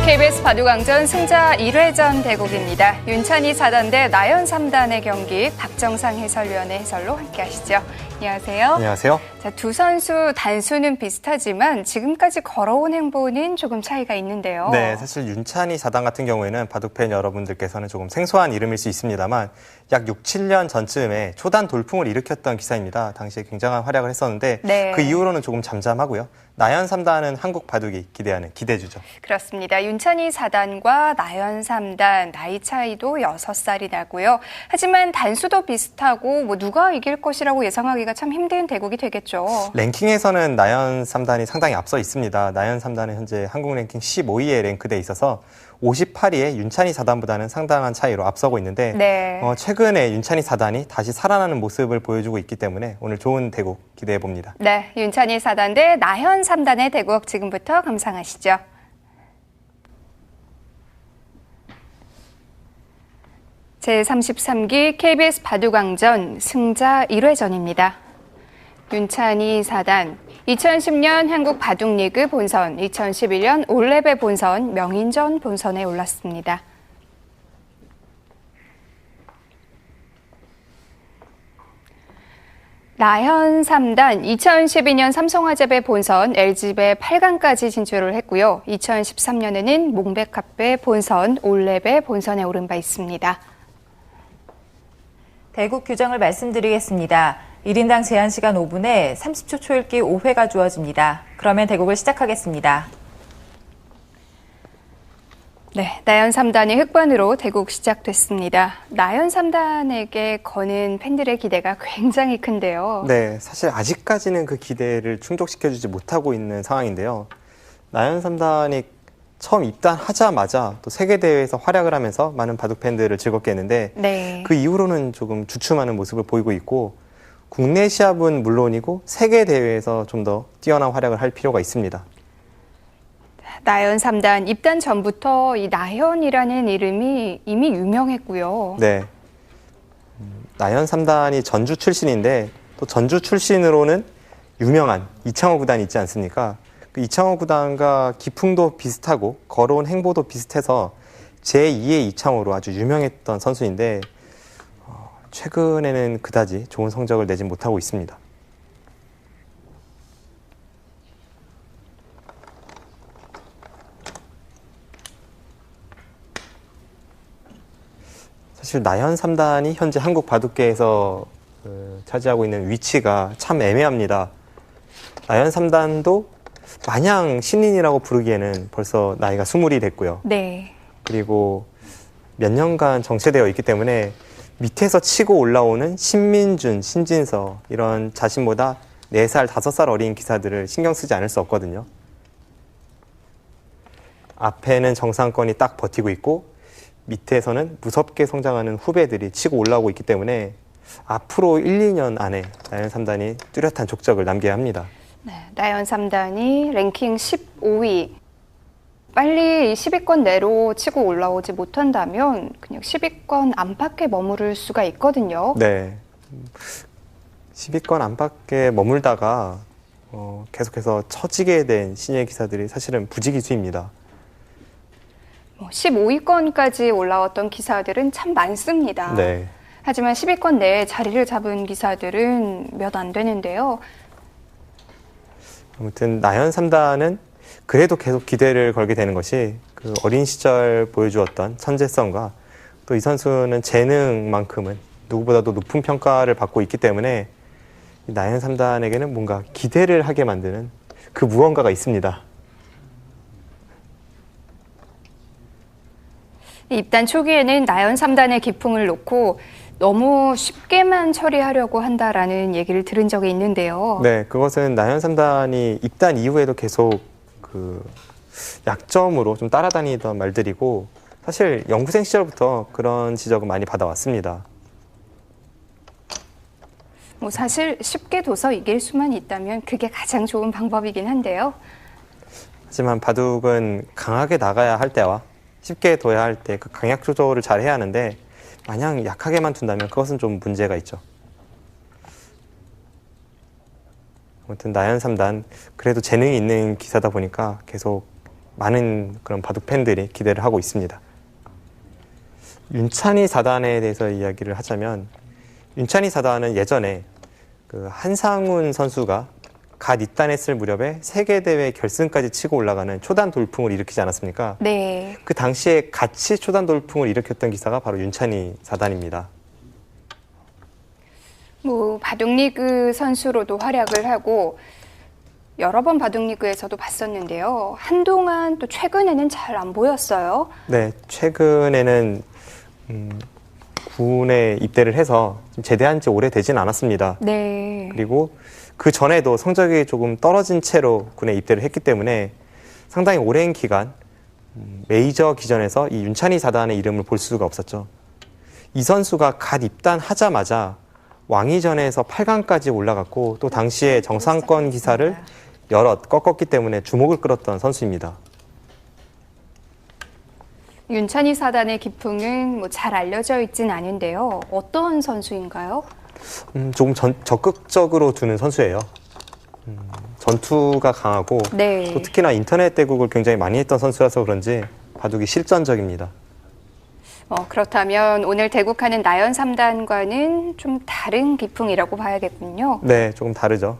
KBS 바둑왕전 승자 1회전 대국입니다. 윤찬희 4단 대 나연 3단의 경기 박정상 해설위원의 해설로 함께하시죠. 안녕하세요. 안녕하세요. 자, 두 선수 단수는 비슷하지만 지금까지 걸어온 행보는 조금 차이가 있는데요. 네, 사실 윤찬희 4단 같은 경우에는 바둑팬 여러분들께서는 조금 생소한 이름일 수 있습니다만 약 6, 7년 전쯤에 초단 돌풍을 일으켰던 기사입니다. 당시에 굉장한 활약을 했었는데 네. 그 이후로는 조금 잠잠하고요. 나연 3단은 한국 바둑이 기대하는 기대주죠. 그렇습니다. 윤찬희 4단과 나연 3단 나이 차이도 6살이 나고요. 하지만 단수도 비슷하고 누가 이길 것이라고 예상하기가 참 힘든 대국이 되겠죠. 랭킹에서는 나연 3단이 상당히 앞서 있습니다. 나연 3단은 현재 한국 랭킹 15위에 랭크돼 있어서 58위에 윤찬희 4단보다는 상당한 차이로 앞서고 있는데 네. 최근에 윤찬희 4단이 다시 살아나는 모습을 보여주고 있기 때문에 오늘 좋은 대국 기대해 봅니다. 네, 윤찬희 4단 대 나연 3단의 대국 지금부터 감상하시죠. 제33기 KBS 바둑왕전 승자 1회전입니다. 윤찬희 4단, 2010년 한국 바둑리그 본선, 2011년 올레베 본선, 명인전 본선에 올랐습니다. 나연 3단, 2012년 삼성화재배 본선, LG배 8강까지 진출을 했고요. 2013년에는 몽백합배 본선, 올레배 본선에 오른 바 있습니다. 대국 규정을 말씀드리겠습니다. 1인당 제한 시간 5분에 30초 초읽기 5회가 주어집니다. 그러면 대국을 시작하겠습니다. 네, 나연 3단의 흑반으로 대국 시작됐습니다. 나연 3단에게 거는 팬들의 기대가 굉장히 큰데요. 네, 사실 아직까지는 그 기대를 충족시켜주지 못하고 있는 상황인데요. 나연 3단이 처음 입단하자마자 또 세계대회에서 활약을 하면서 많은 바둑팬들을 즐겁게 했는데 네. 그 이후로는 조금 주춤하는 모습을 보이고 있고 국내 시합은 물론이고 세계대회에서 좀 더 뛰어난 활약을 할 필요가 있습니다. 나연 3단 입단 전부터 이 나연이라는 이름이 이미 유명했고요. 네, 나연 3단이 전주 출신인데 또 전주 출신으로는 유명한 이창호 구단이 있지 않습니까? 그 이창호 구단과 기풍도 비슷하고 걸어온 행보도 비슷해서 제2의 이창호로 아주 유명했던 선수인데 최근에는 그다지 좋은 성적을 내지 못하고 있습니다. 사실 나연 3단이 현재 한국 바둑계에서 차지하고 있는 위치가 참 애매합니다. 나연 3단도 마냥 신인이라고 부르기에는 벌써 나이가 20이 됐고요. 네. 그리고 몇 년간 정체되어 있기 때문에 밑에서 치고 올라오는 신민준, 신진서 이런 자신보다 4살, 5살 어린 기사들을 신경 쓰지 않을 수 없거든요. 앞에는 정상권이 딱 버티고 있고 밑에서는 무섭게 성장하는 후배들이 치고 올라오고 있기 때문에 앞으로 1, 2년 안에 나연 3단이 뚜렷한 족적을 남겨야 합니다. 네, 나연 3단이 랭킹 15위. 빨리 10위권 내로 치고 올라오지 못한다면 그냥 10위권 안팎에 머무를 수가 있거든요. 네, 10위권 안팎에 머물다가 계속해서 처지게 된 신예 기사들이 사실은 부지기수입니다. 15위권까지 올라왔던 기사들은 참 많습니다. 네. 하지만 10위권 내에 자리를 잡은 기사들은 몇 안 되는데요. 아무튼 나연 3단은 그래도 계속 기대를 걸게 되는 것이 그 어린 시절 보여주었던 천재성과 또 이 선수는 재능만큼은 누구보다도 높은 평가를 받고 있기 때문에 나연 3단에게는 뭔가 기대를 하게 만드는 그 무언가가 있습니다. 입단 초기에는 나연 3단의 기풍을 놓고 너무 쉽게만 처리하려고 한다라는 얘기를 들은 적이 있는데요. 네, 그것은 나연 3단이 입단 이후에도 계속 그 약점으로 좀 따라다니던 말들이고 사실 연구생 시절부터 그런 지적을 많이 받아왔습니다. 사실 쉽게 둬서 이길 수만 있다면 그게 가장 좋은 방법이긴 한데요. 하지만 바둑은 강하게 나가야 할 때와 쉽게 둬야 할 때 그 강약 조절을 잘 해야 하는데 마냥 약하게만 둔다면 그것은 좀 문제가 있죠. 아무튼 나연 3단 그래도 재능이 있는 기사다 보니까 계속 많은 그런 바둑 팬들이 기대를 하고 있습니다. 윤찬희 4단에 대해서 이야기를 하자면 윤찬희 4단은 예전에 그 한상훈 선수가 갓 입단했을 무렵에 세계대회 결승까지 치고 올라가는 초단 돌풍을 일으키지 않았습니까? 네. 그 당시에 같이 초단 돌풍을 일으켰던 기사가 바로 윤찬희 4단입니다. 뭐 바둑리그 선수로도 활약을 하고 여러 번 바둑리그에서도 봤었는데요. 한동안 또 최근에는 잘 안 보였어요. 네, 최근에는 군에 입대를 해서 좀 제대한 지 오래되진 않았습니다. 네. 그리고 그 전에도 성적이 조금 떨어진 채로 군에 입대를 했기 때문에 상당히 오랜 기간 메이저 기전에서 이 윤찬희 4단의 이름을 볼 수가 없었죠. 이 선수가 갓 입단하자마자 왕위전에서 8강까지 올라갔고 또 당시에 정상권 기사를 여럿 꺾었기 때문에 주목을 끌었던 선수입니다. 윤찬희 4단의 기풍은 뭐 잘 알려져 있진 않은데요. 어떤 선수인가요? 조금 적극적으로 두는 선수예요. 전투가 강하고 네. 또 특히나 인터넷 대국을 굉장히 많이 했던 선수라서 그런지 바둑이 실전적입니다. 그렇다면 오늘 대국하는 나연 3단과는 좀 다른 기풍이라고 봐야겠군요. 네, 조금 다르죠.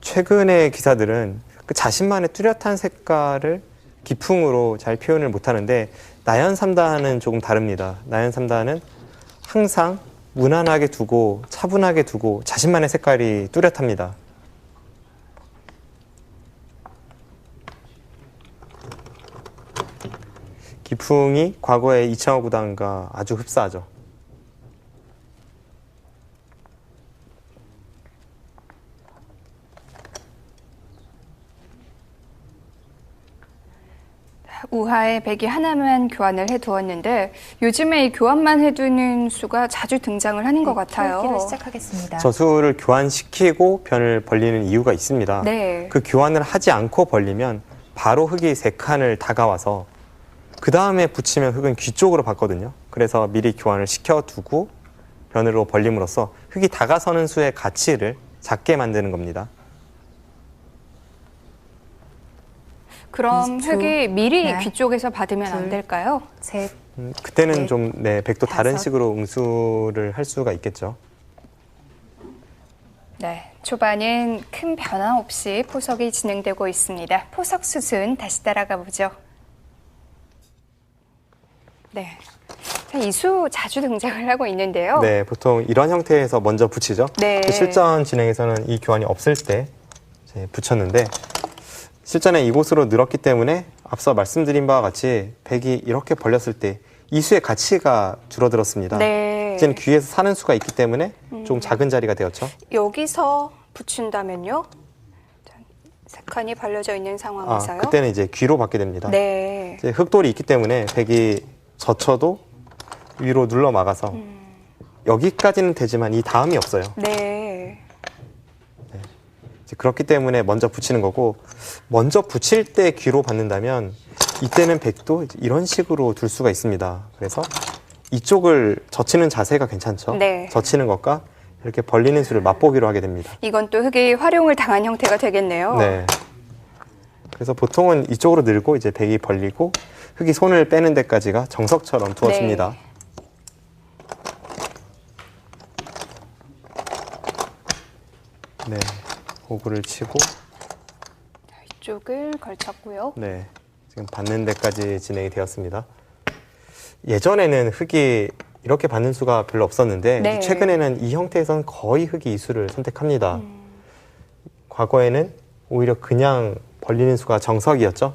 최근의 기사들은 그 자신만의 뚜렷한 색깔을 기풍으로 잘 표현을 못하는데 나연 3단은 조금 다릅니다. 나연 3단은 항상 무난하게 두고 차분하게 두고 자신만의 색깔이 뚜렷합니다. 기풍이 과거의 이창호 구단과 아주 흡사하죠. 우하에 백이 하나만 교환을 해두었는데 요즘에 이 교환만 해두는 수가 자주 등장을 하는 것 같아요. 초읽기를 시작하겠습니다. 저수를 교환시키고 변을 벌리는 이유가 있습니다. 네. 그 교환을 하지 않고 벌리면 바로 흙이 3칸을 다가와서 그 다음에 붙이면 흙은 귀 쪽으로 받거든요. 그래서 미리 교환을 시켜두고 변으로 벌림으로써 흙이 다가서는 수의 가치를 작게 만드는 겁니다. 그럼 20초. 흙이 미리 네. 귀 쪽에서 받으면 안 둘. 될까요? 셋, 그때는 네. 좀 백도 다른 다섯. 식으로 응수를 할 수가 있겠죠. 네, 초반은 큰 변화 없이 포석이 진행되고 있습니다. 포석 수순 다시 따라가 보죠. 네, 이수 자주 등장을 하고 있는데요. 네, 보통 이런 형태에서 먼저 붙이죠. 네. 실전 진행에서는 이 교환이 없을 때 이제 붙였는데 실전에 이곳으로 늘었기 때문에 앞서 말씀드린 바와 같이 백이 이렇게 벌렸을 때 이 수의 가치가 줄어들었습니다. 네. 이제는 귀에서 사는 수가 있기 때문에 좀 작은 자리가 되었죠. 여기서 붙인다면요? 세 칸이 벌려져 있는 상황에서요. 그때는 이제 귀로 받게 됩니다. 네. 이제 흑돌이 있기 때문에 백이 젖혀도 위로 눌러 막아서 여기까지는 되지만 이 다음이 없어요. 네. 이제 그렇기 때문에 먼저 붙이는 거고 먼저 붙일 때 귀로 받는다면 이때는 백도 이런 식으로 둘 수가 있습니다. 그래서 이쪽을 젖히는 자세가 괜찮죠. 네. 젖히는 것과 이렇게 벌리는 수를 맛보기로 하게 됩니다. 이건 또 흙이 활용을 당한 형태가 되겠네요. 네. 그래서 보통은 이쪽으로 늘고 이제 백이 벌리고 흙이 손을 빼는 데까지가 정석처럼 두었습니다. 네. 호구를 치고 이쪽을 걸쳤고요. 네. 지금 받는 데까지 진행이 되었습니다. 예전에는 흙이 이렇게 받는 수가 별로 없었는데 네. 최근에는 이 형태에서는 거의 흙이 이 수를 선택합니다. 과거에는 오히려 그냥 벌리는 수가 정석이었죠.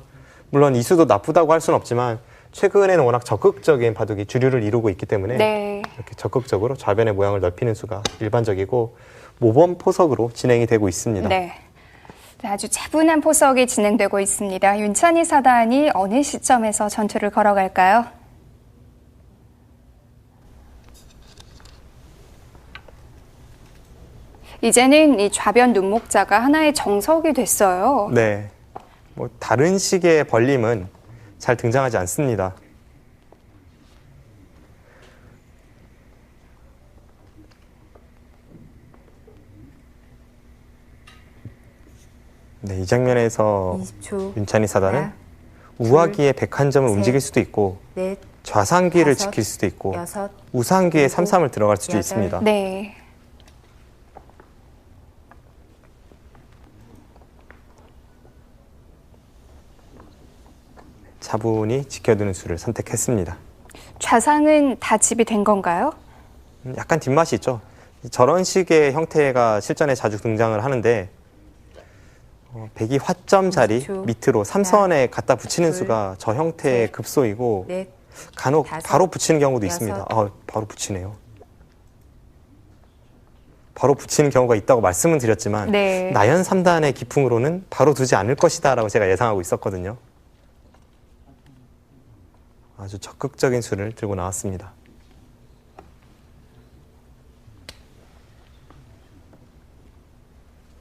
물론 이 수도 나쁘다고 할 수는 없지만 최근에는 워낙 적극적인 바둑이 주류를 이루고 있기 때문에 네. 이렇게 적극적으로 좌변의 모양을 넓히는 수가 일반적이고 모범 포석으로 진행이 되고 있습니다. 네. 아주 차분한 포석이 진행되고 있습니다. 윤찬희 4단이 어느 시점에서 전투를 걸어갈까요? 이제는 이 좌변 눈목자가 하나의 정석이 됐어요. 네. 뭐 다른 식의 벌림은 잘 등장하지 않습니다. 네, 이 장면에서 20초. 윤찬희 사단은 하나, 우하기의 101점을 셋, 움직일 수도 있고 넷, 좌상기를 다섯, 지킬 수도 있고 여섯, 우상기에 일곱, 3-3을 들어갈 수도 여덟. 있습니다. 네. 차분히 지켜두는 수를 선택했습니다. 좌상은 다 집이 된 건가요? 약간 뒷맛이 있죠. 저런 식의 형태가 실전에 자주 등장을 하는데 백이 화점 자리 20초. 밑으로 3선에 갖다 붙이는 둘, 수가 저 형태의 셋, 급소이고 넷, 간혹 다섯, 바로 붙이는 경우도 여섯. 있습니다. 바로 붙이네요. 바로 붙이는 경우가 있다고 말씀은 드렸지만 네. 나연 3단의 기풍으로는 바로 두지 않을 것이다 라고 제가 예상하고 있었거든요. 아주 적극적인 수를 들고 나왔습니다.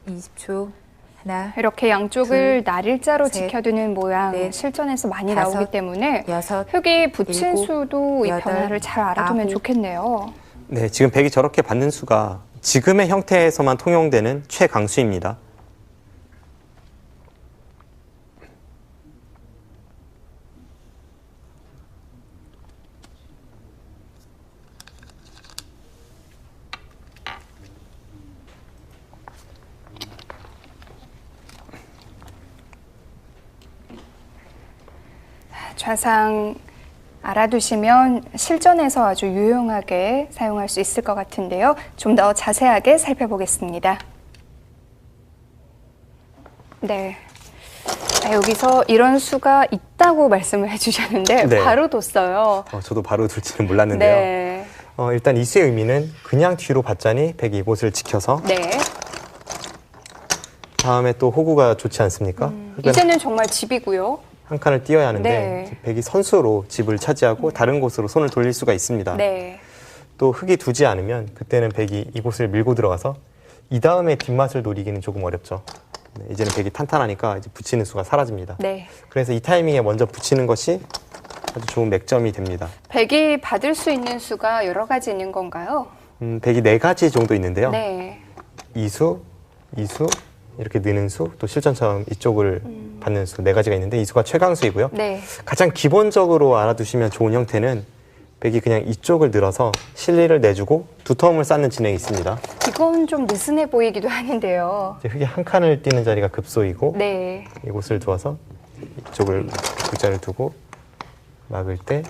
(20초) 하나, 이렇게 양쪽을 둘, 날일자로 셋, 지켜두는 모양 넷, 실전에서 많이 다섯, 나오기 때문에 여섯, 흙이 붙인 일곱, 수도 이 여덟, 변화를 잘 알아두면 아홉. 좋겠네요. 네, 지금 백이 저렇게 받는 수가 지금의 형태에서만 통용되는 최강수입니다. 좌상 알아두시면 실전에서 아주 유용하게 사용할 수 있을 것 같은데요. 좀 더 자세하게 살펴보겠습니다. 네. 여기서 이런 수가 있다고 말씀을 해주셨는데 네. 바로 뒀어요. 저도 바로 둘지는 몰랐는데요. 네. 일단 이 수의 의미는 그냥 뒤로 받자니 백이 이곳을 지켜서 네. 다음에 또 호구가 좋지 않습니까? 흙은 이제는 정말 집이고요. 한 칸을 띄어야 하는데 네. 백이 선수로 집을 차지하고 다른 곳으로 손을 돌릴 수가 있습니다. 네. 또 흙이 두지 않으면 그때는 백이 이곳을 밀고 들어가서 이 다음에 뒷맛을 노리기는 조금 어렵죠. 네, 이제는 백이 탄탄하니까 이제 붙이는 수가 사라집니다. 네. 그래서 이 타이밍에 먼저 붙이는 것이 아주 좋은 맥점이 됩니다. 백이 받을 수 있는 수가 여러 가지 있는 건가요? 백이 4가지 정도 있는데요. 네. 이수, 이수, 이렇게 느는 수, 또 실전처럼 이쪽을 받는 수 4가지가 있는데 이 수가 최강수이고요. 네. 가장 기본적으로 알아두시면 좋은 형태는 백이 그냥 이쪽을 늘어서 실리를 내주고 두터움을 쌓는 진행이 있습니다. 이건 좀 느슨해 보이기도 하는데요. 이제 흙이 한 칸을 띄는 자리가 급소이고 네. 이곳을 두어서 이쪽을 글자를 두고 막을 때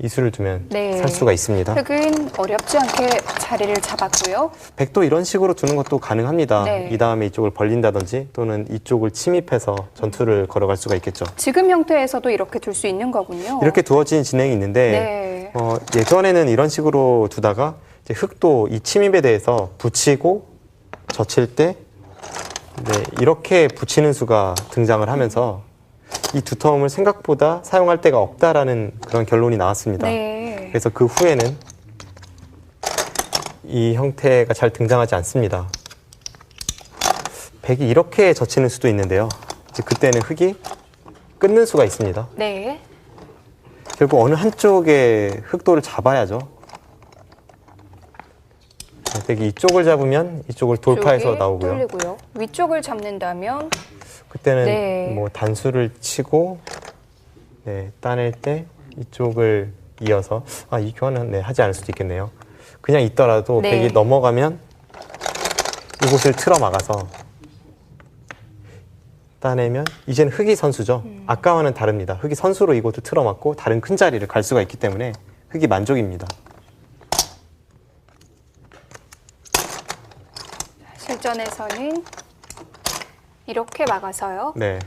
이수를 두면 네. 살 수가 있습니다. 흙은 어렵지 않게 자리를 잡았고요. 백도 이런 식으로 두는 것도 가능합니다. 네. 이 다음에 이쪽을 벌린다든지 또는 이쪽을 침입해서 전투를 걸어갈 수가 있겠죠. 지금 형태에서도 이렇게 둘 수 있는 거군요. 이렇게 두어진 진행이 있는데 네. 예전에는 이런 식으로 두다가 이제 흙도 이 침입에 대해서 붙이고 젖힐 때 이렇게 붙이는 수가 등장을 하면서 이 두터움을 생각보다 사용할 데가 없다라는 그런 결론이 나왔습니다. 네. 그래서 그 후에는 이 형태가 잘 등장하지 않습니다. 백이 이렇게 젖히는 수도 있는데요. 이제 그때는 흙이 끊는 수가 있습니다. 네. 결국 어느 한쪽의 흙도를 잡아야죠. 백이 이쪽을 잡으면 이쪽을 돌파해서 쪽이 나오고요. 뚫리고요. 위쪽을 잡는다면 그때는 네. 뭐 단수를 치고 따낼 때 이쪽을 이어서 이 교환은 하지 않을 수도 있겠네요. 그냥 있더라도 네. 백이 넘어가면 이곳을 틀어 막아서 따내면 이제는 흙이 선수죠. 아까와는 다릅니다. 흙이 선수로 이곳을 틀어 막고 다른 큰 자리를 갈 수가 있기 때문에 흙이 만족입니다. 실전에서는 이렇게 막아서요. 네,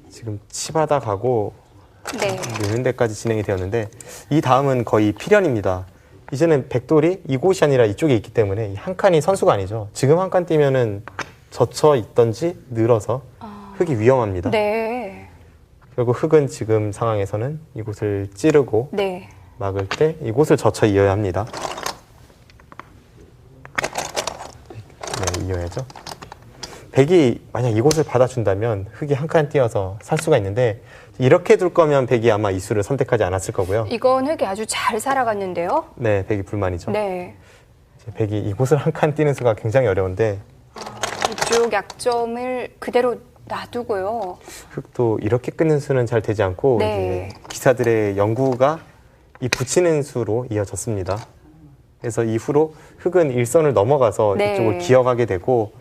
지금 치바다 가고 네. 느는 데까지 진행이 되었는데 이 다음은 거의 필연입니다. 이제는 백돌이 이곳이 아니라 이쪽에 있기 때문에 이 한 칸이 선수가 아니죠. 지금 한 칸 띄면은 젖혀 있던지 늘어서 흙이 위험합니다. 네. 결국 흙은 지금 상황에서는 이곳을 찌르고 네. 막을 때 이곳을 젖혀 이어야 합니다. 네, 이어야죠. 백이 만약 이곳을 받아준다면 흙이 한 칸 띄어서 살 수가 있는데 이렇게 둘 거면 백이 아마 이 수를 선택하지 않았을 거고요. 이건 흙이 아주 잘 살아갔는데요. 네, 백이 불만이죠. 네. 이제 백이 이곳을 한 칸 띄는 수가 굉장히 어려운데 이쪽 약점을 그대로 놔두고요. 흙도 이렇게 끊는 수는 잘 되지 않고 네. 이제 기사들의 연구가 이 붙이는 수로 이어졌습니다. 그래서 이후로 흙은 일선을 넘어가서 네. 이쪽을 기어가게 되고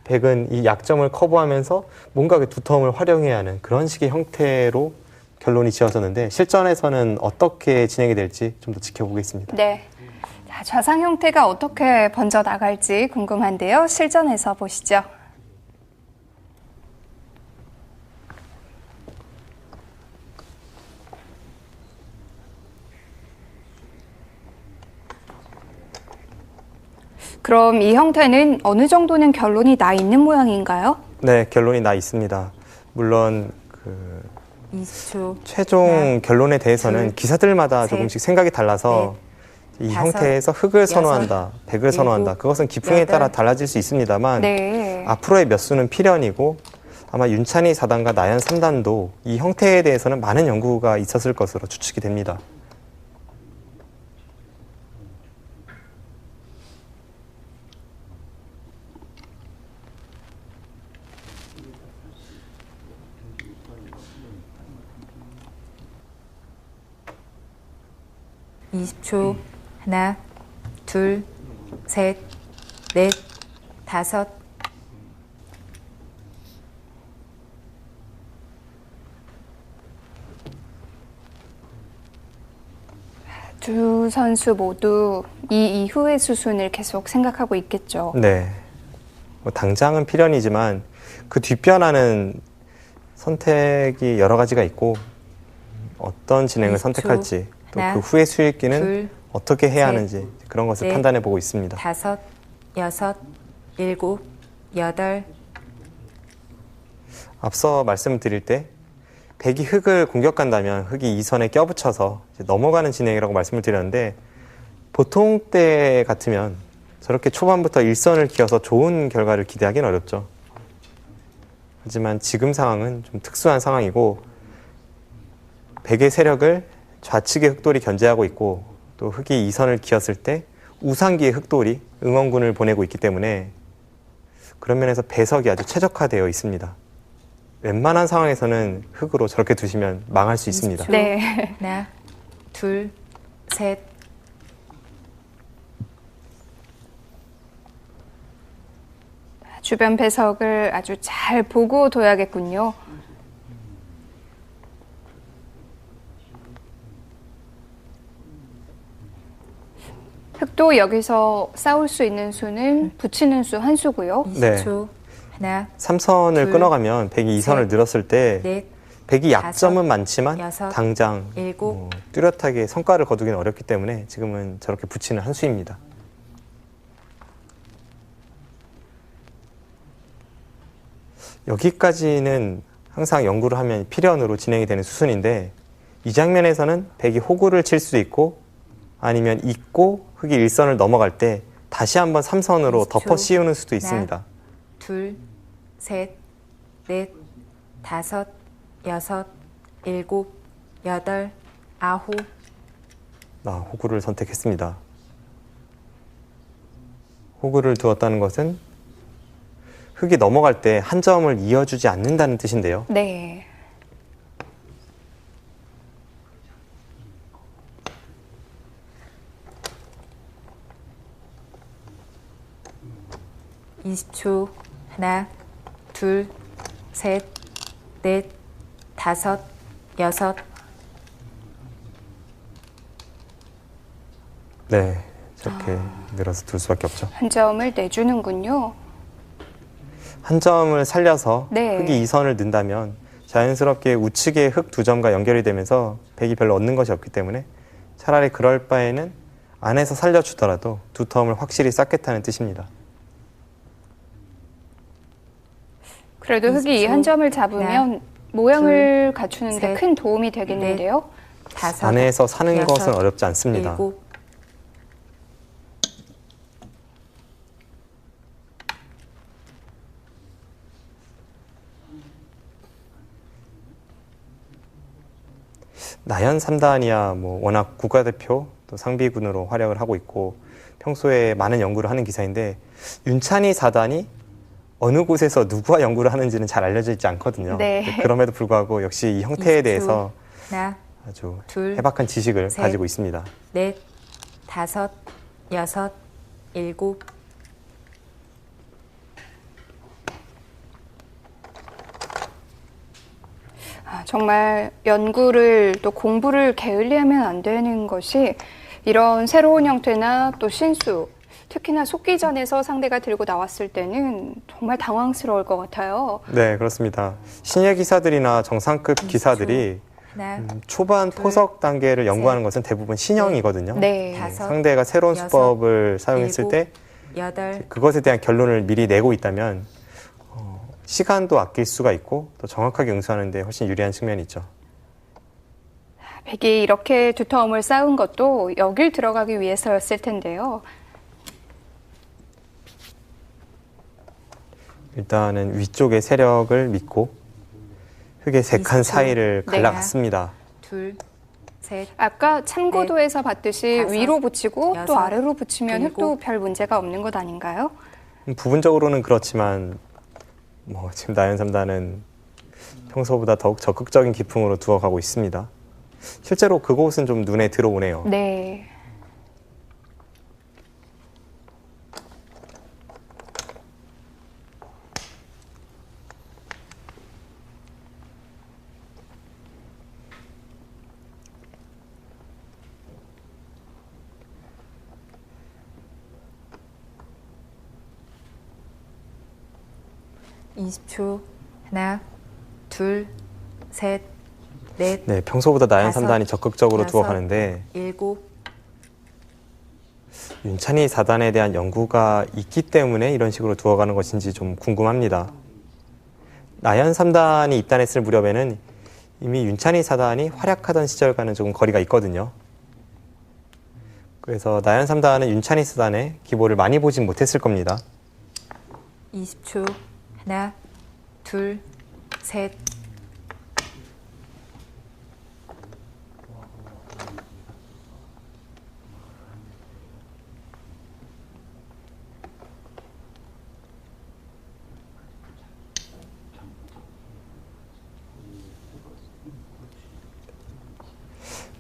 백은 이 약점을 커버하면서 뭔가 그 두터움을 활용해야 하는 그런 식의 형태로 결론이 지어졌는데 실전에서는 어떻게 진행이 될지 좀 더 지켜보겠습니다. 네. 자, 좌상 형태가 어떻게 번져 나갈지 궁금한데요. 실전에서 보시죠. 그럼 이 형태는 어느 정도는 결론이 나 있는 모양인가요? 네, 결론이 나 있습니다. 물론 그 20초. 최종 하나, 결론에 대해서는 둘, 기사들마다 셋, 조금씩 생각이 달라서 이 다섯, 형태에서 흙을 여섯, 선호한다, 백을 선호한다. 일곱, 그것은 기풍에 여덟. 따라 달라질 수 있습니다만 네. 앞으로의 몇 수는 필연이고 아마 윤찬희 4단과 나연 3단도 이 형태에 대해서는 많은 연구가 있었을 것으로 추측이 됩니다. 이십 초. 하나, 둘, 셋, 넷, 다섯. 두 선수 모두 이 이후의 수순을 계속 생각하고 있겠죠. 네. 뭐 당장은 필연이지만 그 뒷변화는 선택이 여러 가지가 있고 어떤 진행을 20초. 선택할지 또 하나, 그 후의 수익기는 둘, 어떻게 해야 셋, 하는지 그런 것을 넷, 판단해 보고 있습니다. 다섯, 여섯, 일곱, 여덟. 앞서 말씀드릴 때 백이 흙을 공격한다면 흙이 이 선에 껴붙여서 이제 넘어가는 진행이라고 말씀을 드렸는데 보통 때 같으면 저렇게 초반부터 일선을 기어서 좋은 결과를 기대하기는 어렵죠. 하지만 지금 상황은 좀 특수한 상황이고 백의 세력을 좌측의 흑돌이 견제하고 있고 또 흑이 이 선을 기었을 때 우상기의 흑돌이 응원군을 보내고 있기 때문에 그런 면에서 배석이 아주 최적화되어 있습니다. 웬만한 상황에서는 흙으로 저렇게 두시면 망할 수 있습니다. 20초. 네. 하나, 둘, 셋. 주변 배석을 아주 잘 보고 둬야겠군요. 흙도 여기서 싸울 수 있는 수는 붙이는 수 한 수고요. 20초. 하나, 3선을 둘, 끊어가면 백이 2선을 셋, 늘었을 때 넷, 백이 약점은 다섯, 많지만 여섯, 당장 일곱. 뚜렷하게 성과를 거두기는 어렵기 때문에 지금은 저렇게 붙이는 한 수입니다. 여기까지는 항상 연구를 하면 필연으로 진행이 되는 수순인데 이 장면에서는 백이 호구를 칠 수도 있고 아니면 잊고 흑이 일선을 넘어갈 때 다시 한번 3선으로 20초. 덮어 씌우는 수도 하나, 있습니다. 둘, 셋, 넷, 다섯, 여섯, 일곱, 여덟, 아홉. 호구를 선택했습니다. 호구를 두었다는 것은 흑이 넘어갈 때 한 점을 이어주지 않는다는 뜻인데요. 네. 이십 초. 하나, 둘, 셋, 넷, 다섯, 여섯. 네, 저렇게 늘어서 둘 수밖에 없죠. 한 점을 내주는군요. 한 점을 살려서 네. 흑이 2선을 넣는다면 자연스럽게 우측의 흑 2점과 연결이 되면서 백이 별로 얻는 것이 없기 때문에 차라리 그럴 바에는 안에서 살려주더라도 두 텀을 확실히 쌓겠다는 뜻입니다. 그래도 흑이 이 20초. 한 점을 잡으면 하나, 모양을 갖추는 데 셋, 큰 도움이 되겠는데요. 다섯, 안에서 사는 여섯, 것은 어렵지 않습니다. 일곱. 나연 3단이야 워낙 국가대표 또 상비군으로 활약을 하고 있고 평소에 많은 연구를 하는 기사인데 윤찬희 4단이 어느 곳에서 누구와 연구를 하는지는 잘 알려져 있지 않거든요. 네. 그럼에도 불구하고 역시 이 형태에 20초. 대해서 하나, 아주 둘, 해박한 지식을 셋. 가지고 있습니다. 넷, 다섯, 여섯, 일곱. 정말 연구를 또 공부를 게을리하면 안 되는 것이 이런 새로운 형태나 또 신수, 특히나 속기전에서 상대가 들고 나왔을 때는 정말 당황스러울 것 같아요. 네, 그렇습니다. 신예 기사들이나 정상급 기사들이 하나, 초반 둘, 포석 단계를 연구하는 셋, 것은 대부분 신형이거든요. 네. 다섯, 상대가 새로운 여섯, 수법을 사용했을 일곱, 때 여덟, 그것에 대한 결론을 미리 내고 있다면 시간도 아낄 수가 있고 또 정확하게 응수하는 데 훨씬 유리한 측면이 있죠. 백이 이렇게 두터움을 쌓은 것도 여길 들어가기 위해서였을 텐데요. 일단은 위쪽의 세력을 믿고 흙의 세 칸 20초. 사이를 네. 갈라갔습니다. 둘, 셋, 아까 참고도에서 봤듯이 다섯, 위로 붙이고 또 여섯, 아래로 붙이면 흙도 일곱. 별 문제가 없는 것 아닌가요? 부분적으로는 그렇지만 지금 나연 3단은 평소보다 더욱 적극적인 기풍으로 두어가고 있습니다. 실제로 그곳은 좀 눈에 들어오네요. 네. 이십 초. 하나, 둘, 셋, 넷, 네, 평소보다 나연 다섯, 3단이 적극적으로 여섯, 두어가는데 일곱. 윤찬희 4단에 대한 연구가 있기 때문에 이런 식으로 두어가는 것인지 좀 궁금합니다. 나연 3단이 입단했을 무렵에는 이미 윤찬희 4단이 활약하던 시절과는 조금 거리가 있거든요. 그래서 나연 3단은 윤찬희 4단의 기보를 많이 보진 못했을 겁니다. 20초. 하나, 둘, 셋.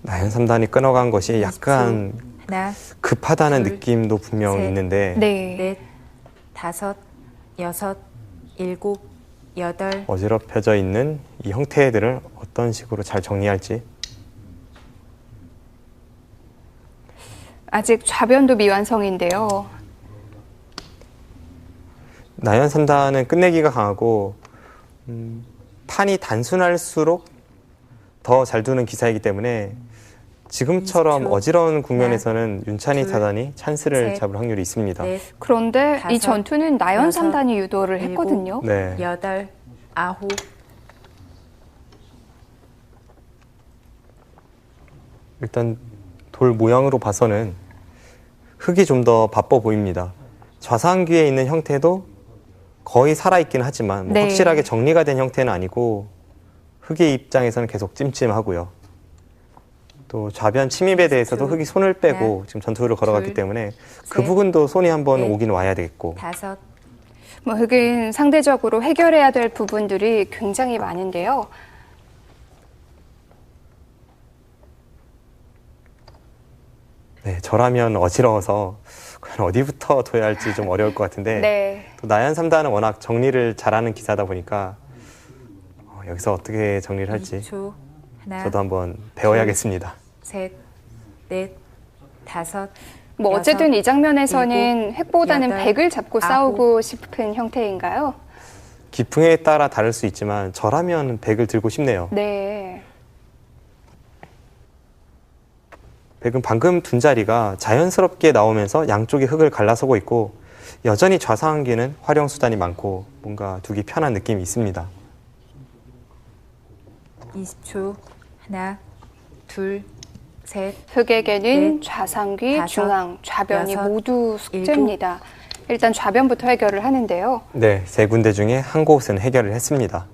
나연 3단이 끊어간 것이 약간 하나, 급하다는 둘, 느낌도 분명 셋. 있는데 네. 넷, 다섯, 여섯, 일곱, 여덟. 어지럽혀져 있는 이 형태들을 어떤 식으로 잘 정리할지. 아직 좌변도 미완성인데요. 나연 3단은 끝내기가 강하고 판이 단순할수록 더 잘 두는 기사이기 때문에 지금처럼 20초. 어지러운 국면에서는 윤찬희 둘, 4단이 찬스를 셋, 잡을 확률이 있습니다. 넷, 그런데 이 다섯, 전투는 나연 여섯, 3단이 유도를 일곱. 했거든요. 네. 여덟, 아홉. 일단 돌 모양으로 봐서는 흙이 좀 더 바빠 보입니다. 좌상귀에 있는 형태도 거의 살아있긴 하지만 네. 확실하게 정리가 된 형태는 아니고 흙의 입장에서는 계속 찜찜하고요. 또 좌변 침입에 대해서도 흙이 손을 빼고 지금 전투를 걸어갔기 둘, 때문에 그 셋, 부분도 손이 한번 넷, 오긴 와야 되겠고. 다섯. 흙은 상대적으로 해결해야 될 부분들이 굉장히 많은데요. 네, 저라면 어지러워서 과연 어디부터 둬야 할지 좀 어려울 것 같은데 네. 또 나연 3단은 워낙 정리를 잘하는 기사다 보니까 여기서 어떻게 정리를 할지 2초. 하나, 저도 한번 배워야겠습니다. 셋, 넷, 다섯. 뭐 여섯, 어쨌든 이 장면에서는 일곱, 획보다는 여덟, 백을 잡고 아홉. 싸우고 싶은 형태인가요? 기풍에 따라 다를 수 있지만 저라면 백을 들고 싶네요. 네. 백은 방금 둔 자리가 자연스럽게 나오면서 양쪽에 흙을 갈라서고 있고 여전히 좌상기는 활용 수단이 많고 뭔가 두기 편한 느낌이 있습니다. 20초. 하나, 둘, 셋. 흙에게는 넷, 좌상귀, 다섯, 중앙, 좌변이 여섯, 모두 숙제입니다. 일단 좌변부터 해결을 하는데요. 네, 세 군데 중에 한 곳은 해결을 했습니다.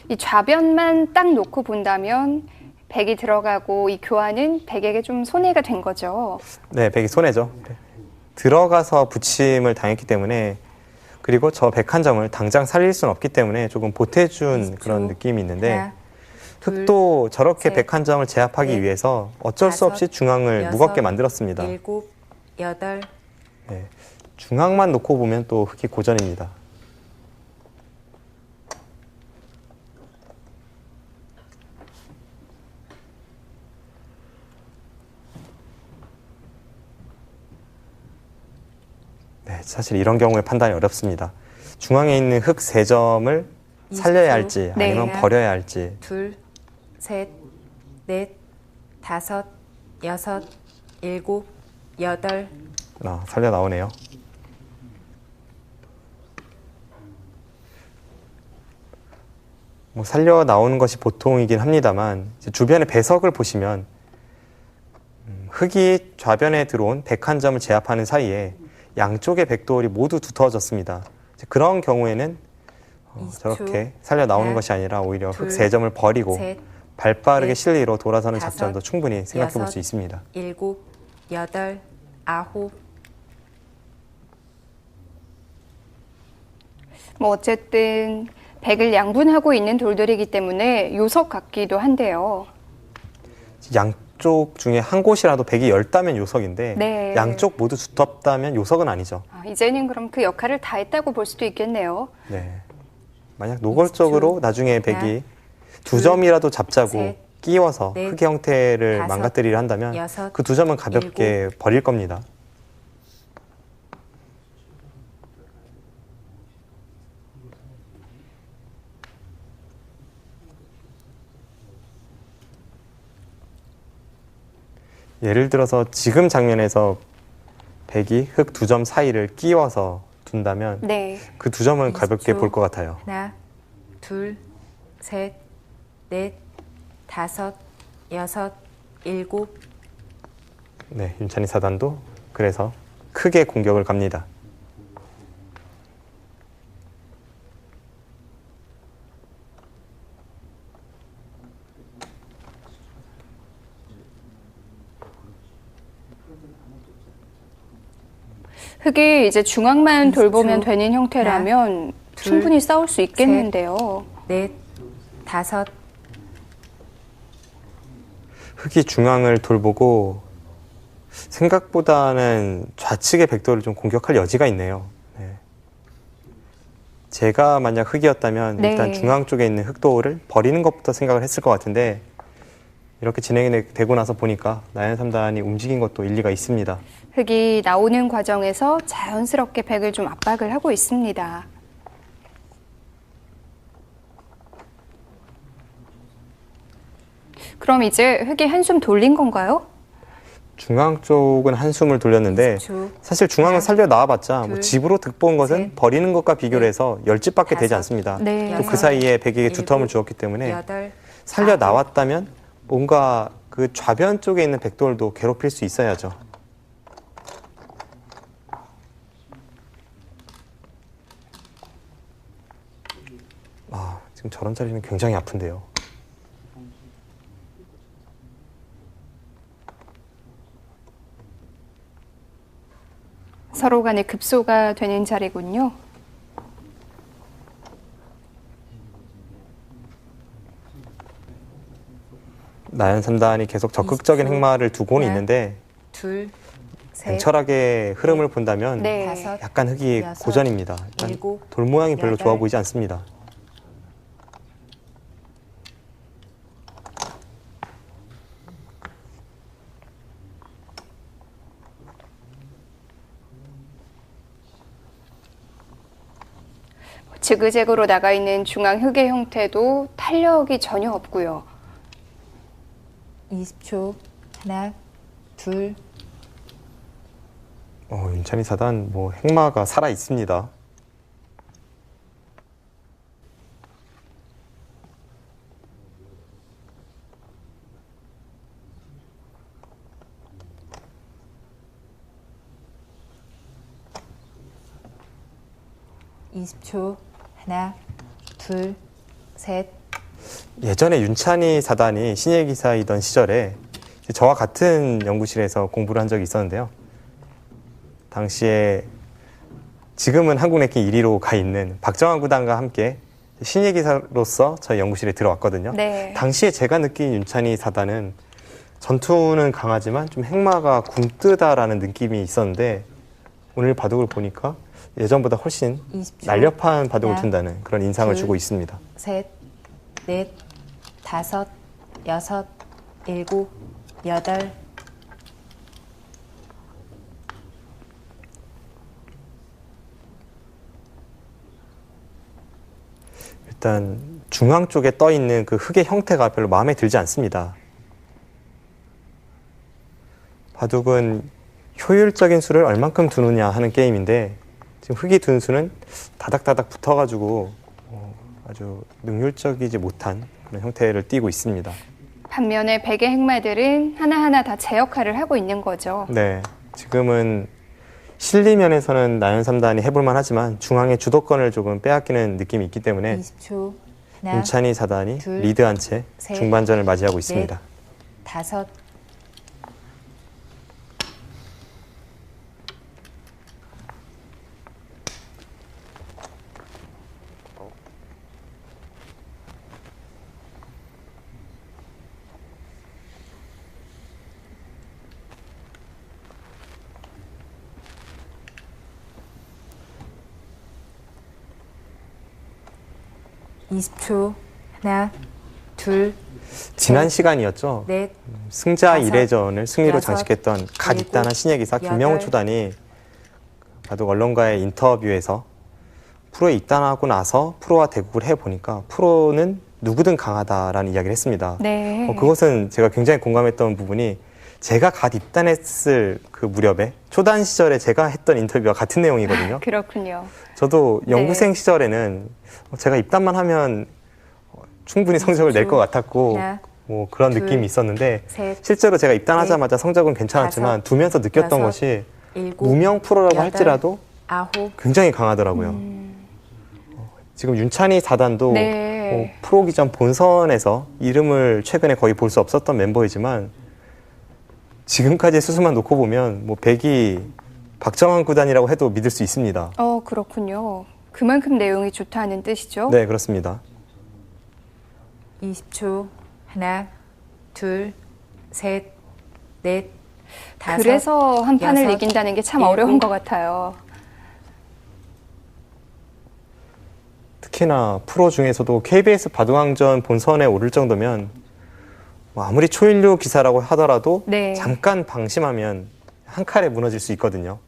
이 좌변만 딱 놓고 본다면 백이 들어가고 이 교환은 백에게 좀 손해가 된 거죠. 네, 백이 손해죠. 들어가서 붙임을 당했기 때문에 그리고 저 101점을 당장 살릴 수는 없기 때문에 조금 보태준 20초. 그런 느낌이 있는데 하나, 둘, 흑도 저렇게 셋, 101점을 제압하기 넷, 위해서 어쩔 수 없이 다섯, 중앙을 여섯, 무겁게 만들었습니다. 7, 8, 네, 중앙만 놓고 보면 또 흑이 고전입니다. 네, 사실 이런 경우에 판단이 어렵습니다. 중앙에 있는 흑 3점을 살려야 할지 네. 아니면 버려야 할지. 둘, 셋, 넷, 다섯, 여섯, 일곱, 여덟, 살려 나오네요. 뭐 살려 나오는 것이 보통이긴 합니다만 이제 주변의 배석을 보시면 흑이 좌변에 들어온 101점을 제압하는 사이에 양쪽의 백돌이 모두 두터워졌습니다. 이제 그런 경우에는 20초. 저렇게 살려 나오는 하나, 것이 아니라 오히려 둘, 흑 3점을 버리고 셋, 발빠르게 넷, 실리로 돌아서는 다섯, 작전도 충분히 생각해 볼 수 여섯, 있습니다. 일곱, 여덟, 아홉, 뭐 어쨌든 백을 양분하고 있는 돌들이기 때문에 요석 같기도 한데요. 양쪽 중에 한 곳이라도 백이 엷다면 요석인데 네. 양쪽 모두 두텁다면 요석은 아니죠. 이제는 그럼 그 역할을 다 했다고 볼 수도 있겠네요. 네. 만약 노골적으로 20초. 나중에 백이 하나, 2점이라도 잡자고 셋, 끼워서 넷, 흑의 형태를 다섯, 망가뜨리려 한다면 여섯, 그 2점은 가볍게 버릴 겁니다. 예를 들어서 지금 장면에서 백이 흑 2점 사이를 끼워서 둔다면 네. 그 2점은 가볍게 20초. 볼 것 같아요. 하나, 둘, 셋, 넷, 다섯, 여섯, 일곱, 네, 윤찬희 사단도 그래서 크게 공격을 갑니다. 흑이 이제 중앙만 20초. 돌보면 되는 형태라면 둘, 충분히 싸울 수 있겠는데요. 넷, 다섯, 흑이 중앙을 돌보고 생각보다는 좌측의 백도를 좀 공격할 여지가 있네요. 네. 제가 만약 흑이었다면 네. 일단 중앙 쪽에 있는 흑도를 버리는 것부터 생각을 했을 것 같은데 이렇게 진행이 되고 나서 보니까 나연 3단이 움직인 것도 일리가 있습니다. 흑이 나오는 과정에서 자연스럽게 백을 좀 압박을 하고 있습니다. 그럼 이제 흑이 한숨 돌린 건가요? 중앙 쪽은 한숨을 돌렸는데 20초. 사실 중앙은 살려 나와봤자 뭐 둘, 집으로 득보은 것은 셋, 버리는 것과 비교를 해서 10집밖에 되지 다섯, 않습니다. 네. 또 그 사이에 백에게 일곱, 두텀을 주었기 때문에 여덟, 살려 아홉, 나왔다면 뭔가 그 좌변 쪽에 있는 백돌도 괴롭힐 수 있어야죠. 지금 저런 자리는 굉장히 아픈데요. 서로 간의 급소가 되는 자리군요. 나연 3단이 계속 적극적인 20초. 행마를 두고는 하나, 있는데 둘, 셋, 냉철하게 흐름을 본다면 네. 다섯, 약간 흑이 여섯, 고전입니다. 일단 일곱, 돌 모양이 별로 좋아 여덟, 보이지 않습니다. 지그재그로 나가 있는 중앙 흑의 형태도 탄력이 전혀 없고요. 20초. 하나, 둘, 윤찬희 사단 뭐 행마가 살아 있습니다. 이십 초. 하나, 둘, 셋, 예전에 윤찬희 사단이 신예 기사이던 시절에 저와 같은 연구실에서 공부를 한 적이 있었는데요. 당시에 지금은 한국 랭킹 1위로 가 있는 박정환 구단과 함께 신예 기사로서 저희 연구실에 들어왔거든요. 네. 당시에 제가 느낀 윤찬희 사단은 전투는 강하지만 좀 행마가 굼뜨다라는 느낌이 있었는데 오늘 바둑을 보니까 예전보다 훨씬 20초. 날렵한 바둑을 하나, 둔다는 그런 인상을 둘, 주고 있습니다. 셋, 넷, 다섯, 여섯, 일곱, 여덟. 일단 중앙 쪽에 떠 있는 그 흙의 형태가 별로 마음에 들지 않습니다. 바둑은 효율적인 수를 얼만큼 두느냐 하는 게임인데 지금 흙이 둔 수는 다닥다닥 붙어가지고 아주 능률적이지 못한 그런 형태를 띠고 있습니다. 반면에 백의 행마들은 하나하나 다 제 역할을 하고 있는 거죠. 네, 지금은 실리 면에서는 나연 3단이 해볼만 하지만 중앙의 주도권을 조금 빼앗기는 느낌이 있기 때문에 20초. 하나, 윤찬희 4단이 둘, 리드한 채 셋, 중반전을 맞이하고 있습니다. 다섯. (20초) 하나, 둘, 지난 시간이었죠. 넷, 승자 다섯, 2레전을 승리로 여섯, 장식했던 갓 일곱, 입단한 신예 기사 김명호 여덟. 초단이 바둑 언론과의 인터뷰에서 프로에 입단하고 나서 프로와 대국을 해보니까 프로는 누구든 강하다라는 이야기를 했습니다. 네. 그것은 제가 굉장히 공감했던 부분이 제가 갓 입단했을 그 무렵에 초단 시절에 제가 했던 인터뷰와 같은 내용이거든요. 그렇군요. 저도 네. 연구생 시절에는 제가 입단만 하면 충분히 성적을 낼 것 같았고 하나, 뭐 그런 둘, 느낌이 있었는데 셋, 실제로 제가 입단하자마자 성적은 괜찮았지만 다섯, 두면서 느꼈던 여섯, 것이 일곱, 무명 프로라고 여덟, 할지라도 아홉. 굉장히 강하더라고요. 지금 윤찬희 4단도 네. 프로기 전 본선에서 이름을 최근에 거의 볼 수 없었던 멤버이지만 지금까지의 수수만 놓고 보면 뭐 백이 박정환 구단이라고 해도 믿을 수 있습니다. 그렇군요. 그만큼 내용이 좋다는 뜻이죠. 네, 그렇습니다. 20초. 하나, 둘, 셋, 넷, 다섯. 그래서 한 판을 여섯, 이긴다는 게 참 일곱. 어려운 것 같아요. 특히나 프로 중에서도 KBS 바둑왕전 본선에 오를 정도면 뭐 아무리 초일류 기사라고 하더라도 네. 잠깐 방심하면 한 칼에 무너질 수 있거든요.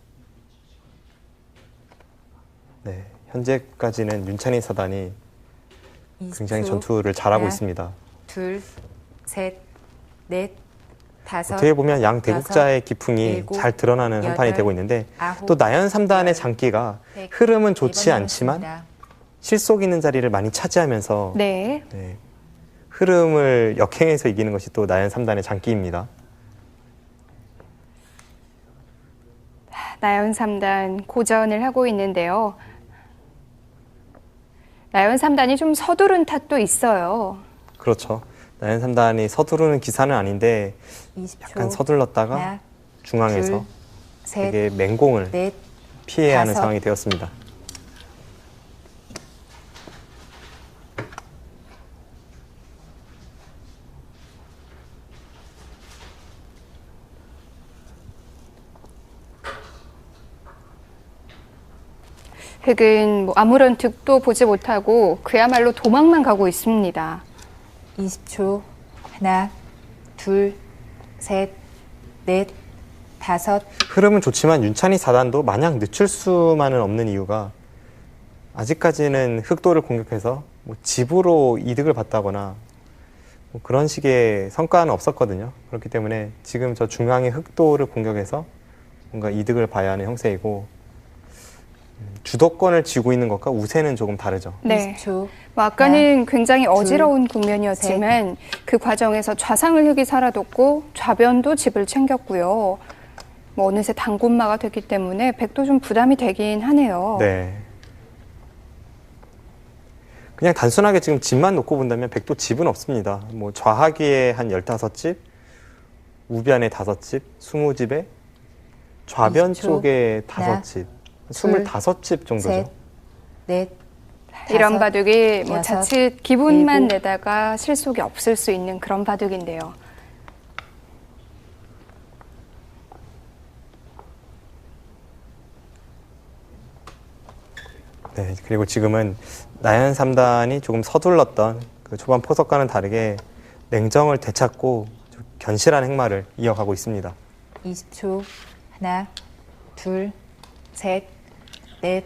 네, 현재까지는 윤찬희 4단이 20초. 굉장히 전투를 잘하고 하나, 있습니다. 둘, 셋, 넷, 다섯. 어떻게 보면 양 대국자의 기풍이 일곱, 잘 드러나는 한 판이 여덟, 되고 있는데 아홉, 또 나연 3단의 열, 장기가 백. 흐름은 좋지 4번 않지만 남았습니다. 실속 있는 자리를 많이 차지하면서 네. 네, 흐름을 역행해서 이기는 것이 또 나연 3단의 장기입니다. 나연 3단 고전을 하고 있는데요. 나연 3단이 좀 서두른 탓도 있어요. 그렇죠. 나연 3단이 서두르는 기사는 아닌데 20초. 약간 서둘렀다가 하나, 중앙에서 둘, 셋, 되게 맹공을 넷, 피해야 하는 다섯. 상황이 되었습니다. 흑은 뭐 아무런 득도 보지 못하고 그야말로 도망만 가고 있습니다. 20초. 하나, 둘, 셋, 넷, 다섯. 흐름은 좋지만 윤찬희 4단도 마냥 늦출 수만은 없는 이유가 아직까지는 흑도를 공격해서 뭐 집으로 이득을 봤다거나 뭐 그런 식의 성과는 없었거든요. 그렇기 때문에 지금 저 중앙의 흑도를 공격해서 뭔가 이득을 봐야 하는 형세이고 주도권을 쥐고 있는 것과 우세는 조금 다르죠. 네. 20초. 뭐 아까는 굉장히 어지러운 국면이었지만 그 과정에서 좌상을 흑이 살아뒀고 좌변도 집을 챙겼고요. 뭐 어느새 당군마가 됐기 때문에 백도 좀 부담이 되긴 하네요. 네. 그냥 단순하게 지금 집만 놓고 본다면 백도 집은 없습니다. 뭐 좌하기에 한 15집, 우변에 5집, 20집에 좌변 20초. 쪽에 하나, 5집. 둘, 25집 정도죠. 셋, 넷, 이런 다섯, 바둑이 뭐 여섯, 자칫 기분만 일곱. 내다가 실속이 없을 수 있는 그런 바둑인데요. 네, 그리고 지금은 나연 3단이 조금 서둘렀던 그 초반 포석과는 다르게 냉정을 되찾고 좀 견실한 행마를 이어가고 있습니다. 20초. 하나, 둘, 셋, 넷.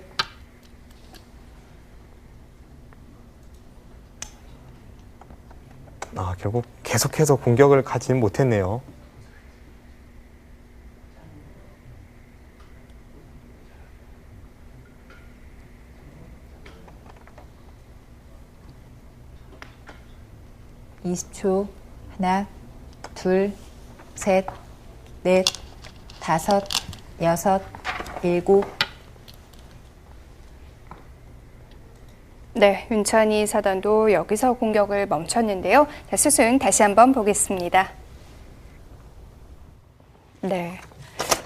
결국 계속해서 공격을 가지는 못했네요. 이십 초. 하나, 둘, 셋, 넷, 다섯, 여섯, 일곱. 네, 윤찬희 사단도 여기서 공격을 멈췄는데요. 자, 수순 다시 한번 보겠습니다. 네,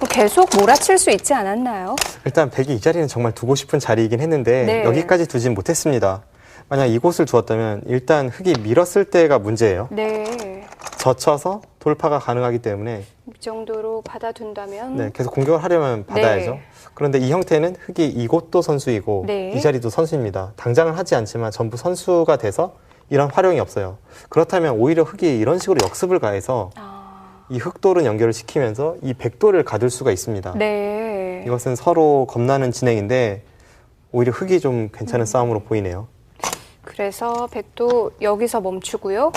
뭐 계속 몰아칠 수 있지 않았나요? 일단 백이 이 자리는 정말 두고 싶은 자리이긴 했는데 네. 여기까지 두진 못했습니다. 만약 이곳을 두었다면 일단 흙이 밀었을 때가 문제예요. 네, 젖혀서 돌파가 가능하기 때문에 이 정도로 받아둔다면 네, 계속 공격을 하려면 받아야죠. 네. 그런데 이 형태는 흙이 이곳도 선수이고 네. 이 자리도 선수입니다. 당장은 하지 않지만 전부 선수가 돼서 이런 활용이 없어요. 그렇다면 오히려 흙이 이런 식으로 역습을 가해서 이 흙돌은 연결을 시키면서 이 백돌을 가둘 수가 있습니다. 네, 이것은 서로 겁나는 진행인데 오히려 흙이 좀 괜찮은 싸움으로 보이네요. 그래서 백도 여기서 멈추고요.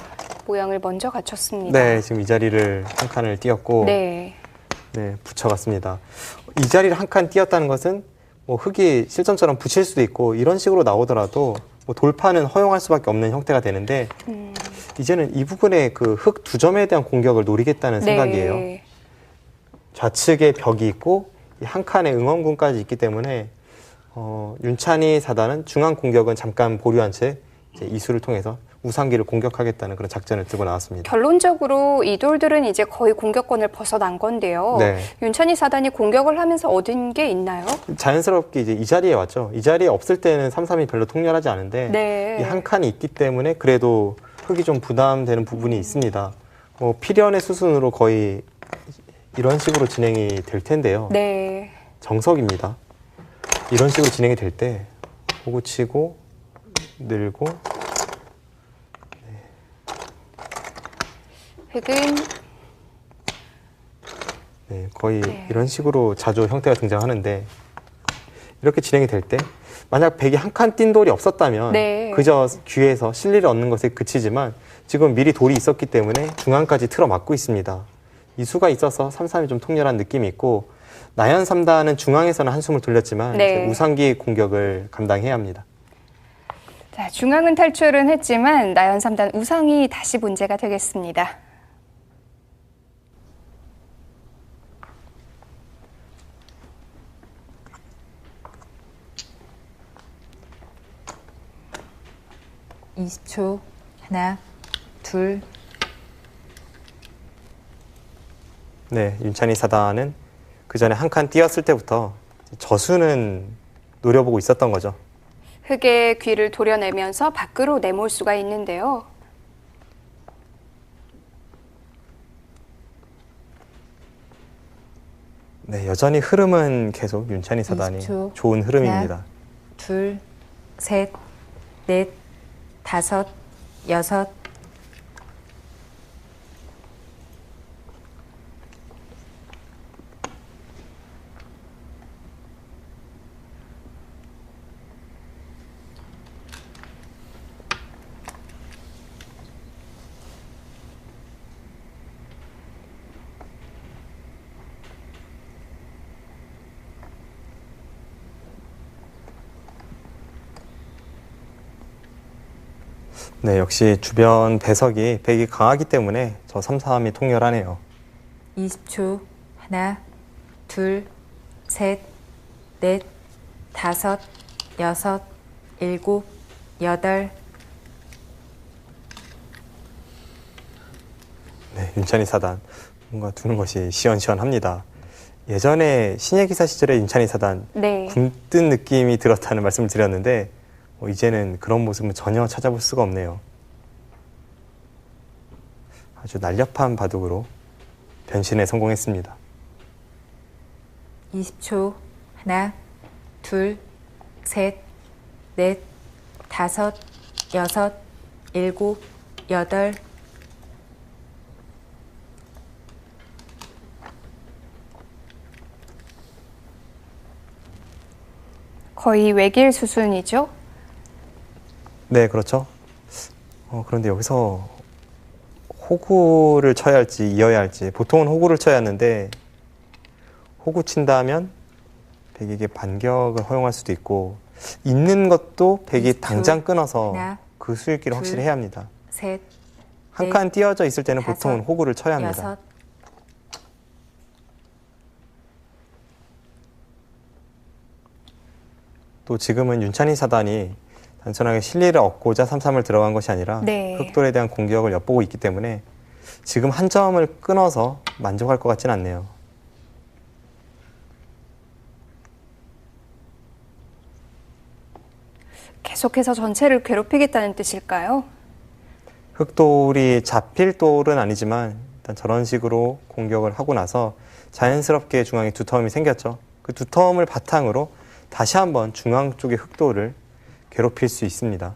모양을 먼저 갖췄습니다. 네, 지금 이 자리를 한 칸을 띄었고 네, 네, 붙여갔습니다. 이 자리를 한 칸 띄었다는 것은 뭐 흙이 실전처럼 붙일 수도 있고 이런 식으로 나오더라도 뭐 돌파는 허용할 수밖에 없는 형태가 되는데 이제는 이 부분에 그 흙 두 점에 대한 공격을 노리겠다는 생각이에요. 네. 좌측에 벽이 있고 이 한 칸에 응원군까지 있기 때문에 윤찬희 사단은 중앙 공격은 잠깐 보류한 채 이제 이수를 통해서 우상기를 공격하겠다는 그런 작전을 들고 나왔습니다. 결론적으로 이 돌들은 이제 거의 공격권을 벗어난 건데요. 네. 윤찬희 사단이 공격을 하면서 얻은 게 있나요? 자연스럽게 이제 이 자리에 왔죠. 이 자리에 없을 때는 3-3이 별로 통렬하지 않은데 네. 이 한 칸이 있기 때문에 그래도 흙이 좀 부담되는 부분이 있습니다. 뭐 필연의 수순으로 거의 이런 식으로 진행이 될 텐데요. 네. 정석입니다. 이런 식으로 진행이 될 때 보고 치고 늘고 흙은 네, 거의 네. 이런 식으로 자주 형태가 등장하는데 이렇게 진행이 될 때 만약 백이 한 칸 띈 돌이 없었다면 네. 그저 귀에서 실리를 얻는 것에 그치지만 지금 미리 돌이 있었기 때문에 중앙까지 틀어막고 있습니다. 이 수가 있어서 3-3이 좀 통렬한 느낌이 있고 나연 3단은 중앙에서는 한숨을 돌렸지만 네. 이제 우상기 공격을 감당해야 합니다. 자, 중앙은 탈출은 했지만 나연 3단 우상이 다시 문제가 되겠습니다. 이십 초. 하나, 둘, 네, 윤찬희 사단은 그 전에 한 칸 띄었을 때부터 저수는 노려보고 있었던 거죠. 흙의 귀를 도려내면서 밖으로 내몰 수가 있는데요. 네, 여전히 흐름은 계속 윤찬희 사단이 20초. 좋은 흐름입니다. 둘, 셋, 넷, 다섯, 여섯. 네, 역시 주변 배석이 백이 강하기 때문에 저 3-3이 통렬하네요. 20초. 하나, 둘, 셋, 넷, 다섯, 여섯, 일곱, 여덟. 네, 윤찬희 사단 뭔가 두는 것이 시원시원합니다. 예전에 신예 기사 시절에 윤찬희 사단 네. 굼뜬 느낌이 들었다는 말씀을 드렸는데 이제는 그런 모습은 전혀 찾아볼 수가 없네요. 아주 날렵한 바둑으로 변신에 성공했습니다. 20초. 하나, 둘, 셋, 넷, 다섯, 여섯, 일곱, 여덟. 거의 외길 수순이죠? 네, 그렇죠. 그런데 여기서 호구를 쳐야 할지 이어야 할지, 보통은 호구를 쳐야 하는데 호구 친다면 백에게 반격을 허용할 수도 있고, 있는 것도 백이 20초. 당장 끊어서 하나, 그 수익기를 둘, 확실히 해야 합니다. 셋, 한 넷, 칸 띄어져 있을 때는 다섯, 보통은 호구를 쳐야 합니다. 여섯. 또 지금은 윤찬희 사단이 단순하게 실리를 얻고자 삼삼을 들어간 것이 아니라 네. 흑돌에 대한 공격을 엿보고 있기 때문에 지금 한 점을 끊어서 만족할 것 같지는 않네요. 계속해서 전체를 괴롭히겠다는 뜻일까요? 흑돌이 잡힐 돌은 아니지만 일단 저런 식으로 공격을 하고 나서 자연스럽게 중앙에 두터움이 생겼죠. 그 두터움을 바탕으로 다시 한번 중앙 쪽의 흑돌을 괴롭힐 수 있습니다.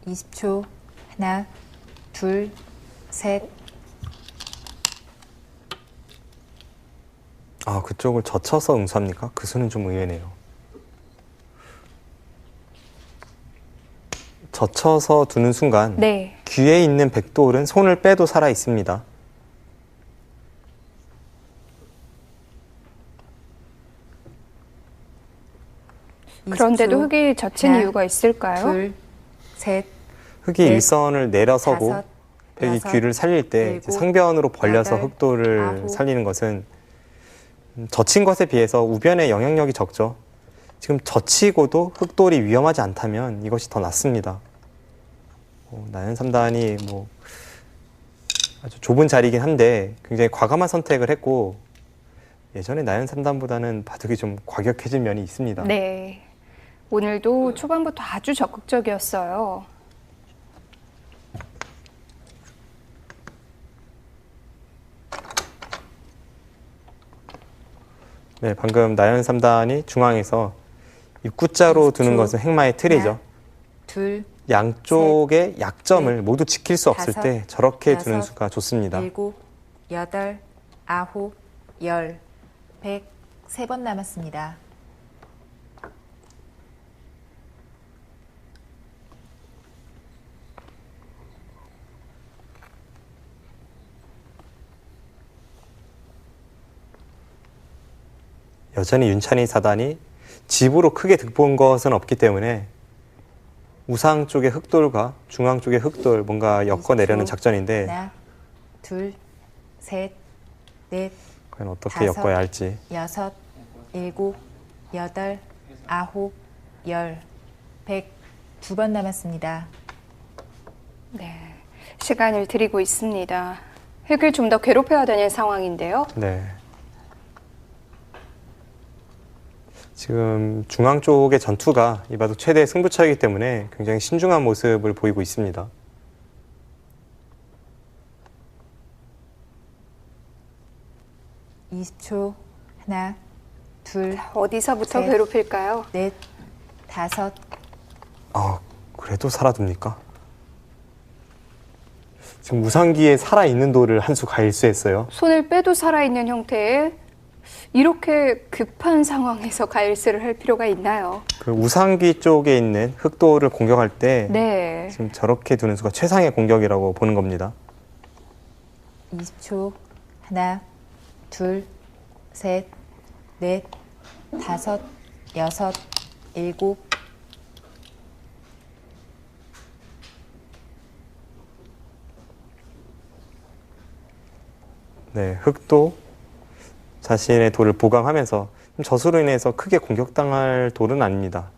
이 20초. 하나, 둘, 셋. 아, 그쪽을 젖혀서 응수합니까? 그 수는 좀 의외네요. 젖혀서 두는 순간 네. 귀에 있는 백돌은 손을 빼도 살아 있습니다. 그런데도 20초. 흑이 젖힌 하나, 이유가 있을까요? 둘, 셋, 흑이 넷, 일선을 내려서고 다섯, 백이 여섯, 귀를 살릴 때 일곱, 상변으로 벌려서 여덟, 흑돌을 아홉. 살리는 것은 젖힌 것에 비해서 우변의 영향력이 적죠. 지금 젖히고도 흑돌이 위험하지 않다면 이것이 더 낫습니다. 나연 3단이 아주 좁은 자리이긴 한데 굉장히 과감한 선택을 했고, 예전에 나연 3단보다는 바둑이 좀 과격해진 면이 있습니다. 네. 오늘도 초반부터 아주 적극적이었어요. 네, 방금 나연 3단이 중앙에서 입구자로 두는 20초. 것은 행마의 틀이죠. 하나, 둘, 양쪽의 약점을 넷, 모두 지킬 수 없을 다섯, 때 저렇게 여섯, 두는 수가 좋습니다. 일곱, 여덟, 아홉, 열, 100. 3번 남았습니다. 여전히 윤찬희 사단이 집으로 크게 득본 것은 없기 때문에 우상 쪽의 흑돌과 중앙 쪽의 흑돌 뭔가 엮어내려는 20초. 작전인데 하나, 둘, 셋, 넷, 과연 어떻게 다섯. 엮어야 할지. 여섯, 일곱, 여덟, 아홉, 열, 100. 2번 남았습니다. 네. 시간을 드리고 있습니다. 흑을 좀 더 괴롭혀야 되는 상황인데요. 네. 지금 중앙 쪽의 전투가 이 바둑 최대의 승부처이기 때문에 굉장히 신중한 모습을 보이고 있습니다. 이 20초. 하나, 둘, 어디서부터 셋. 괴롭힐까요? 넷, 다섯. 아, 그래도 살아둡니까? 지금 무상기에 살아있는 돌을 한 수 가일수했어요. 손을 빼도 살아있는 형태의 이렇게 급한 상황에서 가일스를 할 필요가 있나요? 그 우상기 쪽에 있는 흑돌을 공격할 때 네. 지금 저렇게 두는 수가 최상의 공격이라고 보는 겁니다. 20초. 하나, 둘, 셋, 넷, 다섯, 여섯, 일곱. 네, 흑도 자신의 돌을 보강하면서 저수로 인해서 크게 공격당할 돌은 아닙니다.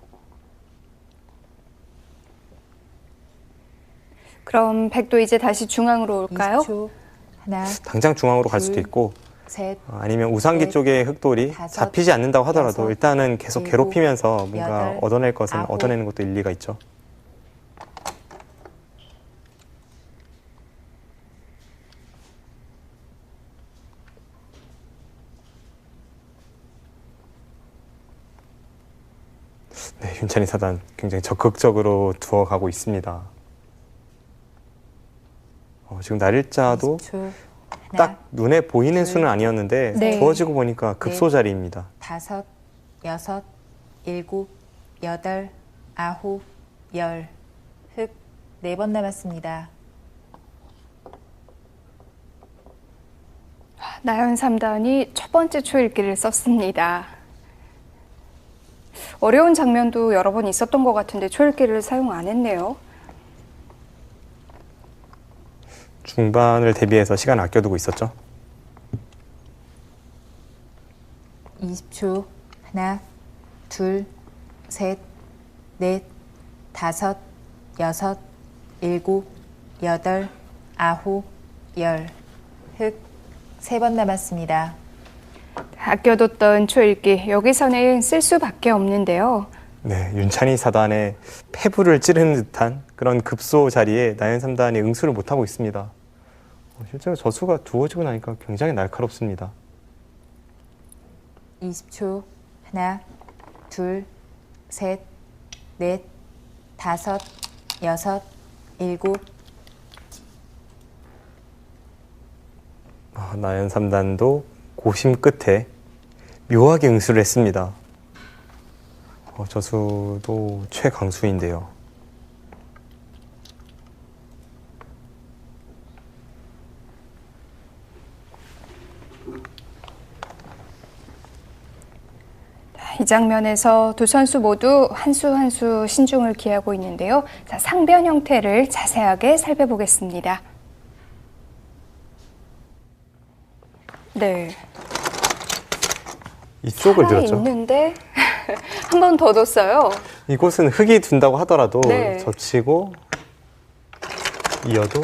그럼 백도 이제 다시 중앙으로 올까요? 20초. 하나, 당장 중앙으로 갈 수도 둘, 있고 셋, 아니면 우상기 넷, 쪽의 흑돌이 다섯, 잡히지 않는다고 하더라도 여섯, 일단은 계속 일곱, 괴롭히면서 뭔가 여덟, 얻어낼 것은 아홉. 얻어내는 것도 일리가 있죠. 네, 윤찬희 사단 굉장히 적극적으로 두어가고 있습니다. 지금 날일자도 20초. 하나, 딱 눈에 보이는 둘, 수는 아니었는데 네. 두어지고 보니까 급소 자리입니다. 다섯, 여섯, 일곱, 여덟, 아홉, 열. 흑 4번 남았습니다. 나연 3단이 첫 번째 초읽기를 썼습니다. 어려운 장면도 여러 번 있었던 것 같은데 초읽기를 사용 안 했네요. 중반을 대비해서 시간 아껴두고 있었죠. 20초. 하나, 둘, 셋, 넷, 다섯, 여섯, 일곱, 여덟, 아홉, 열. 흑 3번 남았습니다. 아껴뒀던 초읽기, 여기서는 쓸 수밖에 없는데요. 네, 윤찬희 사단의 패부를 찌르는 듯한 그런 급소 자리에 나연 3단이 응수를 못하고 있습니다. 실제로 저수가 두어지고 나니까 굉장히 날카롭습니다. 20초. 하나, 둘, 셋, 넷, 다섯, 여섯, 일곱. 나연 3단도 고심 끝에 묘하게 응수를 했습니다. 저수도 최강수인데요. 이 장면에서 두 선수 모두 한 수 한 수 신중을 기하고 있는데요. 자, 상변 형태를 자세하게 살펴보겠습니다. 네. 이쪽을 들었죠. 있는데 한 번 더 뒀어요. 이곳은 흙이 둔다고 하더라도 네. 젖히고 이어도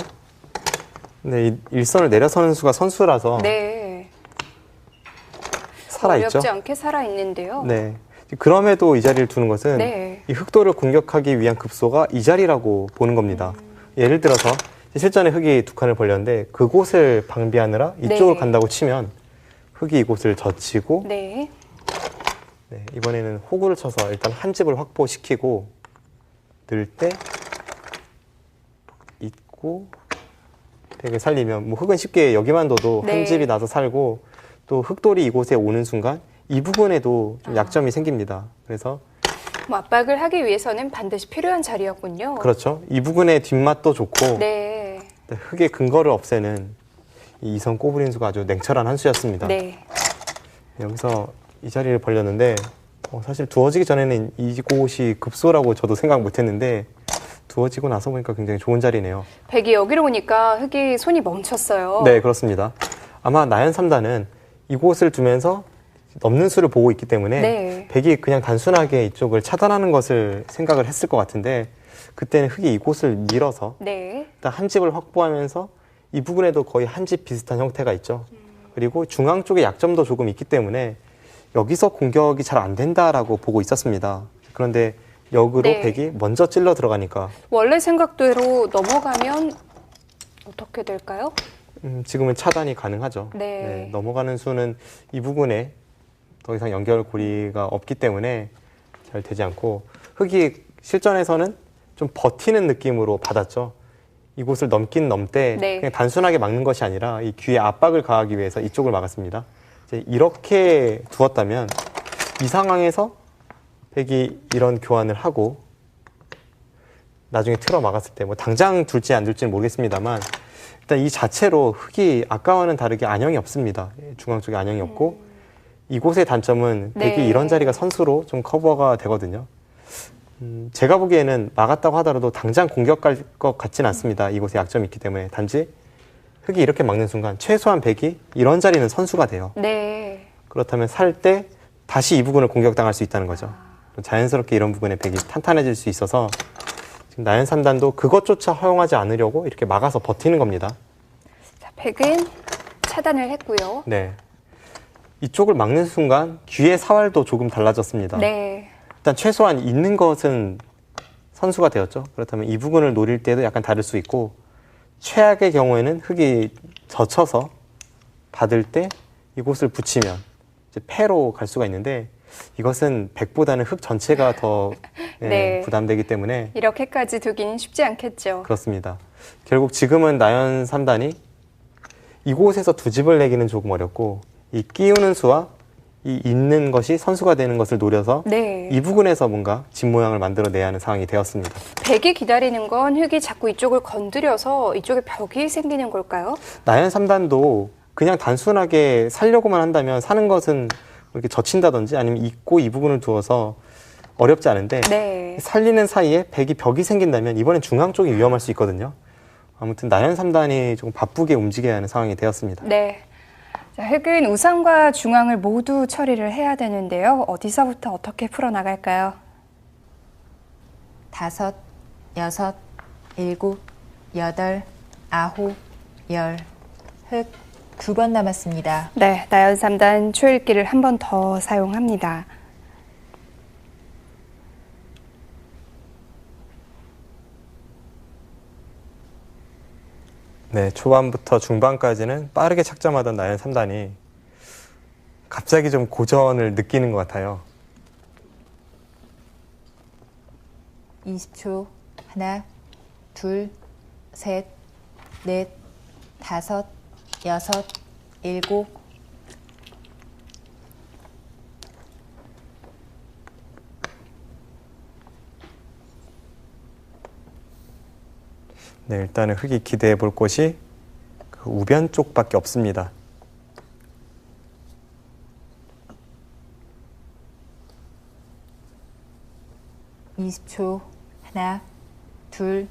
이 일선을 내려서는 수가 선수라서 네. 살아있죠. 어렵지 않게 살아있는데요. 네. 그럼에도 이 자리를 두는 것은 네. 이 흑도를 공격하기 위한 급소가 이 자리라고 보는 겁니다. 예를 들어서 실전에 흙이 두 칸을 벌렸는데 그곳을 방비하느라 이쪽으로 네. 간다고 치면 흙이 이곳을 젖히고 네. 네, 이번에는 호구를 쳐서 일단 한 집을 확보시키고 늘 때 있고 되게 살리면 뭐 흙은 쉽게 여기만 둬도 네. 한 집이 나서 살고 또 흑돌이 이곳에 오는 순간 이 부분에도 좀 약점이 생깁니다. 그래서 뭐 압박을 하기 위해서는 반드시 필요한 자리였군요. 그렇죠. 이 부분의 뒷맛도 좋고 네. 흙의 근거를 없애는 이 이성 꼬부린수가 아주 냉철한 한 수였습니다. 네. 여기서 이 자리를 벌렸는데 사실 두어지기 전에는 이곳이 급소라고 저도 생각 못했는데 두어지고 나서 보니까 굉장히 좋은 자리네요. 백이 여기로 오니까 흙이 손이 멈췄어요. 네, 그렇습니다. 아마 나연 3단은 이곳을 두면서 넘는 수를 보고 있기 때문에 네. 백이 그냥 단순하게 이쪽을 차단하는 것을 생각을 했을 것 같은데 그때는 흙이 이곳을 밀어서 네. 일단 한 집을 확보하면서 이 부분에도 거의 한 집 비슷한 형태가 있죠. 그리고 중앙 쪽에 약점도 조금 있기 때문에 여기서 공격이 잘 안 된다라고 보고 있었습니다. 그런데 역으로 네. 백이 먼저 찔러 들어가니까 원래 생각대로 넘어가면 어떻게 될까요? 지금은 차단이 가능하죠. 네. 넘어가는 수는 이 부분에 더 이상 연결고리가 없기 때문에 잘 되지 않고 흙이 실전에서는 좀 버티는 느낌으로 받았죠. 이곳을 넘긴 넘되 네. 그냥 단순하게 막는 것이 아니라 이 귀에 압박을 가하기 위해서 이쪽을 막았습니다. 이제 이렇게 두었다면 이 상황에서 백이 이런 교환을 하고 나중에 틀어 막았을 때 뭐 당장 둘지 안 둘지는 모르겠습니다만 일단 이 자체로 흙이 아까와는 다르게 안형이 없습니다. 중앙 쪽에 안형이 없고 이곳의 단점은 백이 네. 이런 자리가 선수로 좀 커버가 되거든요. 제가 보기에는 막았다고 하더라도 당장 공격 갈 것 같지는 않습니다. 이곳에 약점이 있기 때문에 단지 흑이 이렇게 막는 순간 최소한 백이 이런 자리는 선수가 돼요. 네. 그렇다면 살 때 다시 이 부분을 공격당할 수 있다는 거죠. 자연스럽게 이런 부분에 백이 탄탄해질 수 있어서 지금 나연 3단도 그것조차 허용하지 않으려고 이렇게 막아서 버티는 겁니다. 자, 백은 차단을 했고요. 네. 이쪽을 막는 순간 귀의 사활도 조금 달라졌습니다. 네. 일단 최소한 있는 것은 선수가 되었죠. 그렇다면 이 부분을 노릴 때도 약간 다를 수 있고 최악의 경우에는 흑이 젖혀서 받을 때 이곳을 붙이면 이제 패로 갈 수가 있는데 이것은 백보다는 흑 전체가 더 네. 부담되기 때문에 이렇게까지 두기는 쉽지 않겠죠. 그렇습니다. 결국 지금은 나연 3단이 이곳에서 두 집을 내기는 조금 어렵고 이 끼우는 수와 이 있는 것이 선수가 되는 것을 노려서 네. 이 부분에서 뭔가 집 모양을 만들어내야 하는 상황이 되었습니다. 백이 기다리는 건 흑이 자꾸 이쪽을 건드려서 이쪽에 벽이 생기는 걸까요? 나연 3단도 그냥 단순하게 살려고만 한다면 사는 것은 이렇게 젖힌다든지 아니면 있고 이 부분을 두어서 어렵지 않은데 네. 살리는 사이에 백이 벽이 생긴다면 이번엔 중앙 쪽이 위험할 수 있거든요. 아무튼 나연 3단이 조금 바쁘게 움직여야 하는 상황이 되었습니다. 네. 자, 흑은 우상과 중앙을 모두 처리를 해야 되는데요. 어디서부터 어떻게 풀어나갈까요? 5, 6, 7, 8, 9, 10. 흑 2번 남았습니다. 네, 나연 3단 초읽기를 한 번 더 사용합니다. 네, 초반부터 중반까지는 빠르게 착점하던 나연 3단이 갑자기 좀 고전을 느끼는 것 같아요. 20초. 하나, 둘, 셋, 넷, 다섯, 여섯, 일곱. 네, 일단은 흑이 기대해 볼 곳이 그 우변 쪽밖에 없습니다. 이십 초. 하나, 둘,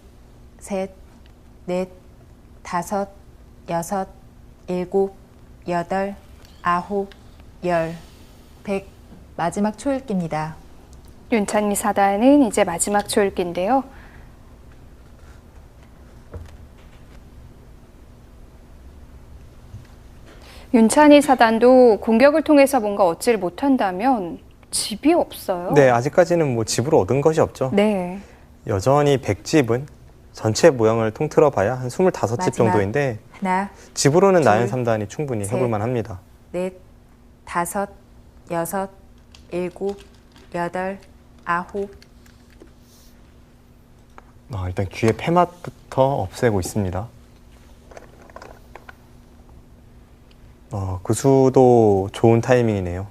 셋, 넷, 다섯, 여섯, 일곱, 여덟, 아홉, 열. 100. 마지막 초읽기입니다. 윤찬미 4단은 이제 마지막 초읽기인데요. 윤찬희 4단도 공격을 통해서 뭔가 얻지를 못한다면 집이 없어요. 네, 아직까지는 뭐 집으로 얻은 것이 없죠. 네. 여전히 백집은 전체 모양을 통틀어 봐야 한 25집 마지막. 정도인데 하나, 집으로는 둘, 나연 3단이 충분히 셋. 해볼 만합니다. 넷, 다섯, 여섯, 일곱, 여덟, 아홉. 일단 귀의 패맛부터 없애고 있습니다. 그 수도 좋은 타이밍이네요.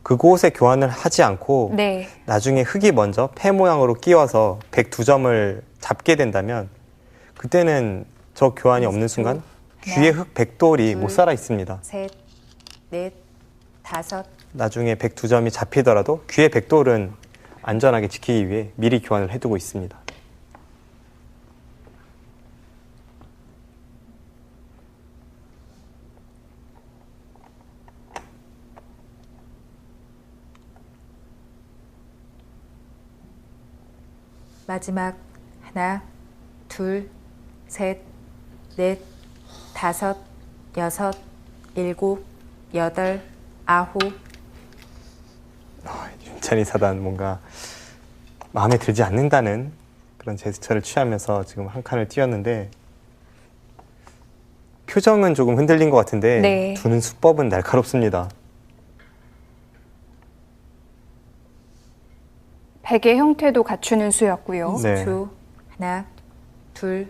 그곳에 교환을 하지 않고 네. 나중에 흑이 먼저 패 모양으로 끼워서 102점을 잡게 된다면 그때는 저 교환이 없는 순간 귀의 흑 백돌이 못 살아 있습니다. 셋, 넷, 다섯. 나중에 102점이 잡히더라도 귀의 백돌은 안전하게 지키기 위해 미리 교환을 해두고 있습니다. 마지막. 하나, 둘, 셋, 넷, 다섯, 여섯, 일곱, 여덟, 아홉. 윤찬희 4단 뭔가 마음에 들지 않는다는 그런 제스처를 취하면서 지금 한 칸을 띄웠는데 표정은 조금 흔들린 것 같은데 네. 두는 수법은 날카롭습니다. 백의 형태도 갖추는 수였고요. 네. 20초. 하나, 둘,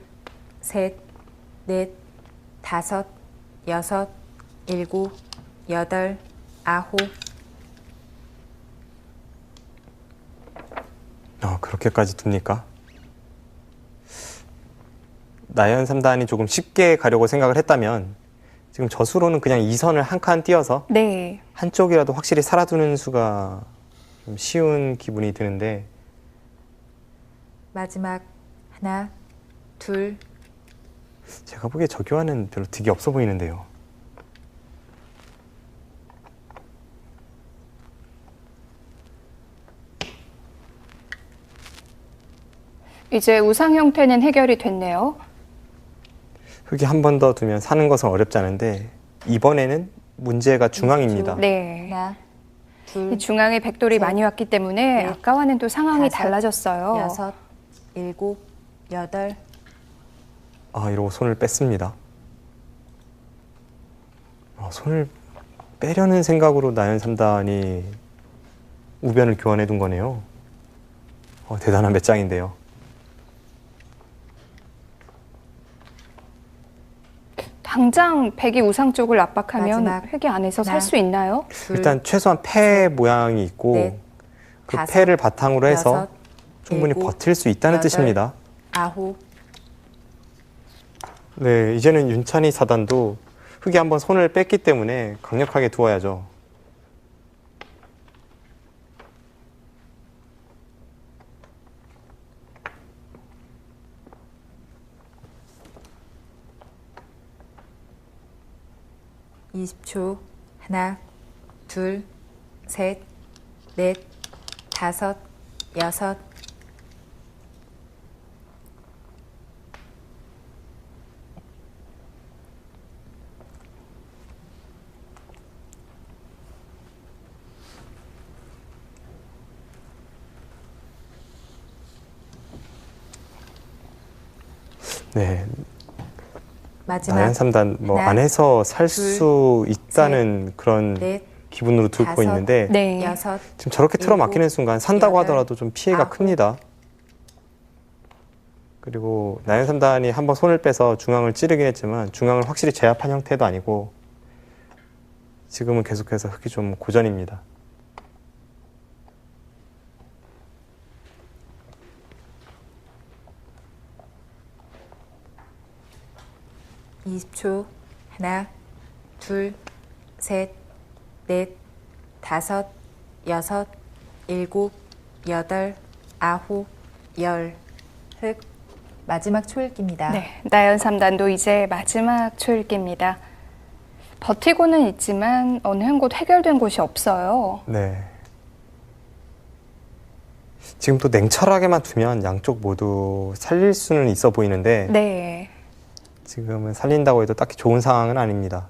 셋, 넷, 다섯, 여섯, 일곱, 여덟, 아홉. 그렇게까지 둡니까? 나연 3단이 조금 쉽게 가려고 생각을 했다면 지금 저수로는 그냥 2선을 한 칸 띄어서 네. 한쪽이라도 확실히 살아두는 수가 좀 쉬운 기분이 드는데 마지막. 하나, 둘, 제가 보기에 저 교환은 별로 득이 없어 보이는데요. 이제 우상 형태는 해결이 됐네요. 흙이 한 번 더 두면 사는 것은 어렵지 않은데 이번에는 문제가 중앙입니다. 네. 하나, 이 둘, 중앙에 백돌이 셋, 많이 왔기 때문에 넷, 아까와는 또 상황이 다섯, 달라졌어요. 여섯, 일곱, 여덟, 아, 이러고 손을 뺐습니다. 손을 빼려는 생각으로 나연 3단이 우변을 교환해 둔 거네요. 대단한 몇 장인데요. 당장 백이 우상 쪽을 압박하면 마지막 획이 안에서 살 하나, 수 있나요? 둘, 일단 최소한 패 모양이 있고 넷, 그 다섯, 패를 바탕으로 해서 여섯, 충분히 일곱, 버틸 수 있다는 여덟, 뜻입니다. 아홉, 네, 이제는 윤찬희 사단도 흙이 한번 손을 뺐기 때문에 강력하게 두어야죠. 이십 초. 하나, 둘, 셋, 넷, 다섯, 여섯, 네, 마지막 나연 3단 뭐 하나, 안에서 살 둘, 수 있다는 그런 넷, 기분으로 두고 다섯, 있는데 네. 여섯, 지금 저렇게 틀어 막히는 일곱, 순간 산다고 여덟, 하더라도 좀 피해가 아홉. 큽니다. 그리고 나연 3단이 한번 손을 빼서 중앙을 찌르긴 했지만 중앙을 확실히 제압한 형태도 아니고 지금은 계속해서 흙이 좀 고전입니다. 이십 초. 하나, 둘, 셋, 넷, 다섯, 여섯, 일곱, 여덟, 아홉, 열. 흙. 마지막 초읽기입니다. 네, 나연 3단도 이제 마지막 초읽기입니다. 버티고는 있지만 어느 한 곳 해결된 곳이 없어요. 네. 지금 또 냉철하게만 두면 양쪽 모두 살릴 수는 있어 보이는데 네. 지금은 살린다고 해도 딱히 좋은 상황은 아닙니다.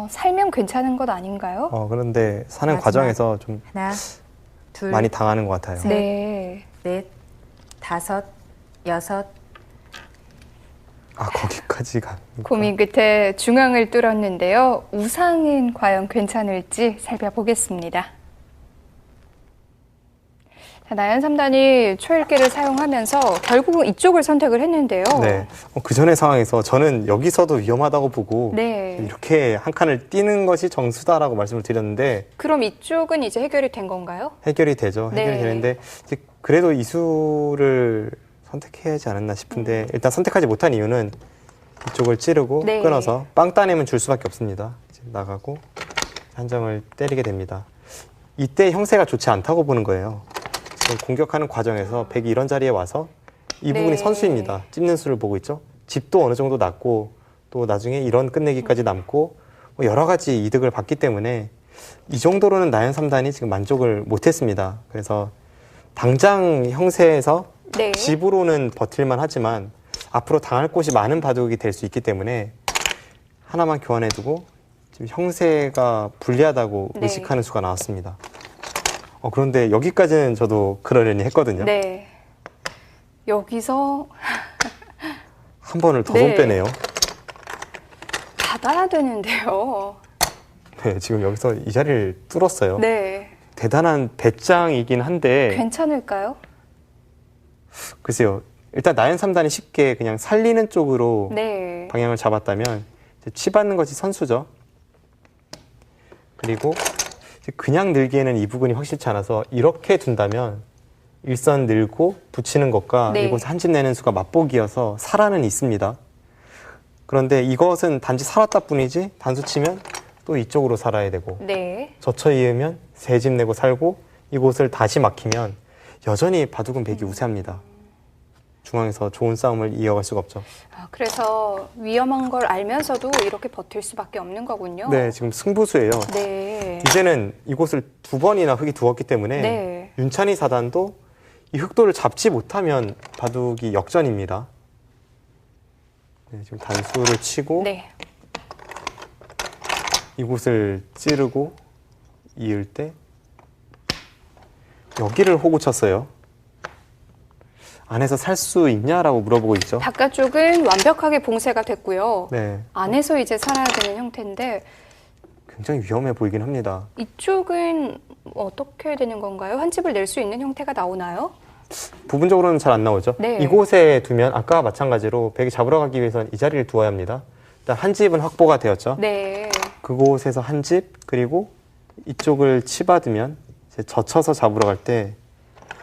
살면 괜찮은 것 아닌가요? 그런데 사는 마지막. 과정에서 좀 하나, 둘, 많이 당하는 것 같아요. 셋. 네. 넷, 다섯, 여섯, 거기까지 가. 고민 끝에 중앙을 뚫었는데요. 우상은 과연 괜찮을지 살펴보겠습니다. 자, 나연 3단이 초읽기를 사용하면서 결국은 이쪽을 선택을 했는데요. 네. 그 전의 상황에서 저는 여기서도 위험하다고 보고 네. 이렇게 한 칸을 띄는 것이 정수다라고 말씀을 드렸는데 그럼 이쪽은 이제 해결이 된 건가요? 해결이 되죠. 해결이 네. 되는데 이제 그래도 이 수를 선택해야 하지 않았나 싶은데 일단 선택하지 못한 이유는 이쪽을 찌르고 네. 끊어서 빵 따내면 줄 수밖에 없습니다. 이제 나가고 한 점을 때리게 됩니다. 이때 형세가 좋지 않다고 보는 거예요. 지금 공격하는 과정에서 백이 이런 자리에 와서 이 부분이 네. 선수입니다. 찝는 수를 보고 있죠. 집도 어느 정도 났고 또 나중에 이런 끝내기까지 남고 뭐 여러 가지 이득을 받기 때문에 이 정도로는 나연 3단이 지금 만족을 못했습니다. 그래서 당장 형세에서 네. 집으로는 버틸만 하지만 앞으로 당할 곳이 많은 바둑이 될 수 있기 때문에 하나만 교환해두고 지금 형세가 불리하다고 네. 의식하는 수가 나왔습니다. 그런데 여기까지는 저도 그러려니 했거든요. 네. 여기서 한 번을 더 네. 손 빼네요. 받아야 되는데요. 네, 지금 여기서 이 자리를 뚫었어요. 네. 대단한 배짱이긴 한데 괜찮을까요? 글쎄요. 일단 나연 3단이 쉽게 그냥 살리는 쪽으로 네. 방향을 잡았다면 이제 치받는 것이 선수죠. 그리고 이제 그냥 늘기에는 이 부분이 확실치 않아서 이렇게 둔다면 일선 늘고 붙이는 것과 네. 이곳 한 집 내는 수가 맞보기여서 살아는 있습니다. 그런데 이것은 단지 살았다 뿐이지 단수 치면 또 이쪽으로 살아야 되고 네. 젖혀 이으면 세 집 내고 살고 이곳을 다시 막히면 여전히 바둑은 백이 우세합니다. 중앙에서 좋은 싸움을 이어갈 수가 없죠. 그래서 위험한 걸 알면서도 이렇게 버틸 수밖에 없는 거군요. 네, 지금 승부수예요. 네. 이제는 이곳을 2번이나 흙이 두었기 때문에 네. 윤찬희 사단도 이 흑도를 잡지 못하면 바둑이 역전입니다. 네, 지금 단수를 치고 네. 이곳을 찌르고 이을 때 여기를 호구 쳤어요. 안에서 살 수 있냐라고 물어보고 있죠. 바깥쪽은 완벽하게 봉쇄가 됐고요. 네, 안에서 이제 살아야 되는 형태인데 굉장히 위험해 보이긴 합니다. 이쪽은 어떻게 되는 건가요? 한 집을 낼 수 있는 형태가 나오나요? 부분적으로는 잘 안 나오죠. 네. 이곳에 두면 아까와 마찬가지로 백이 잡으러 가기 위해서는 이 자리를 두어야 합니다. 일단 한 집은 확보가 되었죠. 네. 그곳에서 한 집, 그리고 이쪽을 치받으면 이제 젖혀서 잡으러 갈 때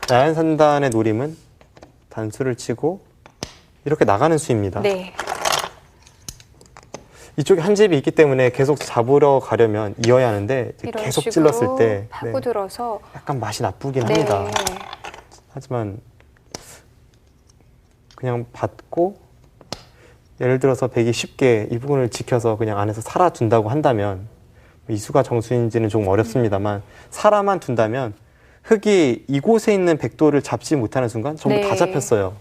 나연산단의 노림은 단수를 치고 이렇게 나가는 수입니다. 네. 이쪽에 한 집이 있기 때문에 계속 잡으러 가려면 이어야 하는데 이제 이런 계속 식으로 찔렀을 때 파고들어서 약간 맛이 나쁘긴 네. 합니다. 하지만 그냥 받고 예를 들어서 백이 쉽게 이 부분을 지켜서 그냥 안에서 살아둔다고 한다면 이수가 정수인지는 조금 어렵습니다만 살아만 둔다면 흙이 이곳에 있는 백도를 잡지 못하는 순간 전부 네. 다 잡혔어요.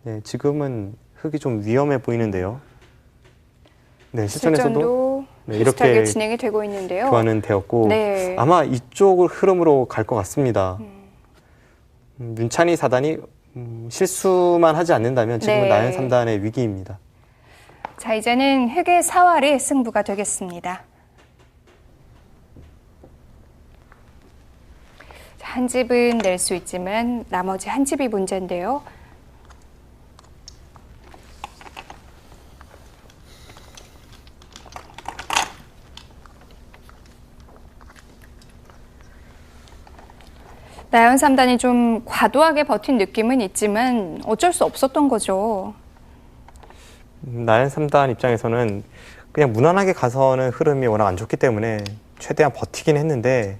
네, 지금은 흙이 좀 위험해 보이는데요. 네, 실전에서도 실전도 네, 비슷하게 이렇게 진행이 되고 있는데요. 교환은 되었고 네. 아마 이쪽 흐름으로 갈 것 같습니다. 윤찬희 사단이 실수만 하지 않는다면 지금은 네. 나연 3단의 위기입니다. 자, 이제는 흑의 사활이 승부가 되겠습니다. 자, 한 집은 낼 수 있지만 나머지 한 집이 문제인데요. 나연 3단이 좀 과도하게 버틴 느낌은 있지만 어쩔 수 없었던 거죠. 나연 3단 입장에서는 그냥 무난하게 가서는 흐름이 워낙 안 좋기 때문에 최대한 버티긴 했는데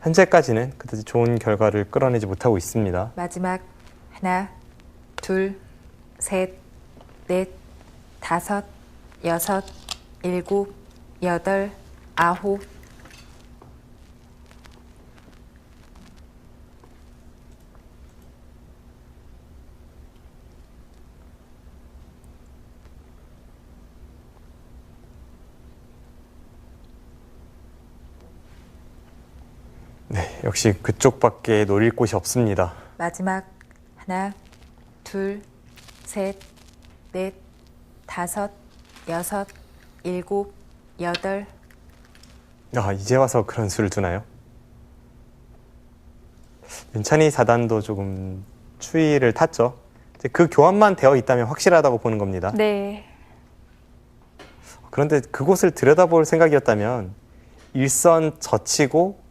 현재까지는 그다지 좋은 결과를 끌어내지 못하고 있습니다. 마지막 하나, 둘, 셋, 넷, 다섯, 여섯, 일곱, 여덟, 아홉. 네, 역시 그쪽밖에 노릴 곳이 없습니다. 마지막 하나, 둘, 셋, 넷, 다섯, 여섯, 일곱, 여덟. 아, 이제 와서 그런 수를 두나요? 윤찬희 사단도 조금 추위를 탔죠. 이제 그 교환만 되어 있다면 확실하다고 보는 겁니다. 네. 그런데 그곳을 들여다볼 생각이었다면 일선 젖히고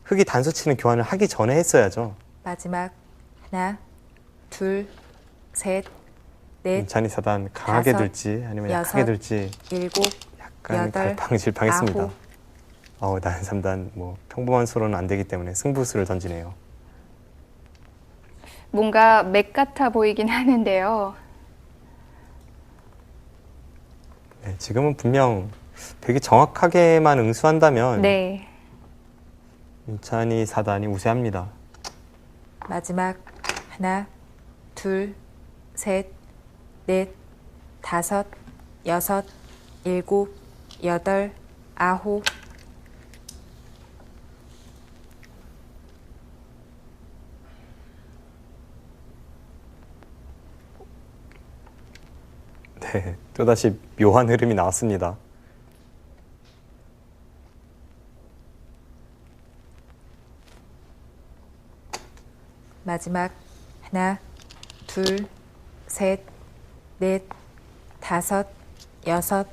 흙이 단수 치는 교환을 하기 전에 했어야죠. 마지막 하나, 둘, 셋, 넷, 윤찬희 사단 강하게 다섯, 들지 아니면 여섯, 약하게 들지 일곱, 약간 여덟, 갈팡질팡했습니다. 아홉. 나연 3단 뭐 평범한 수로는 안 되기 때문에 승부수를 던지네요. 뭔가 맥 같아 보이긴 하는데요. 네, 지금은 분명 되게 정확하게만 응수한다면 네. 윤찬희 사단이 우세합니다. 마지막 하나, 둘, 셋, 넷, 다섯, 여섯, 일곱, 여덟, 아홉. 네, 또다시 묘한 흐름이 나왔습니다. 마지막 하나, 둘, 셋, 넷, 다섯, 여섯,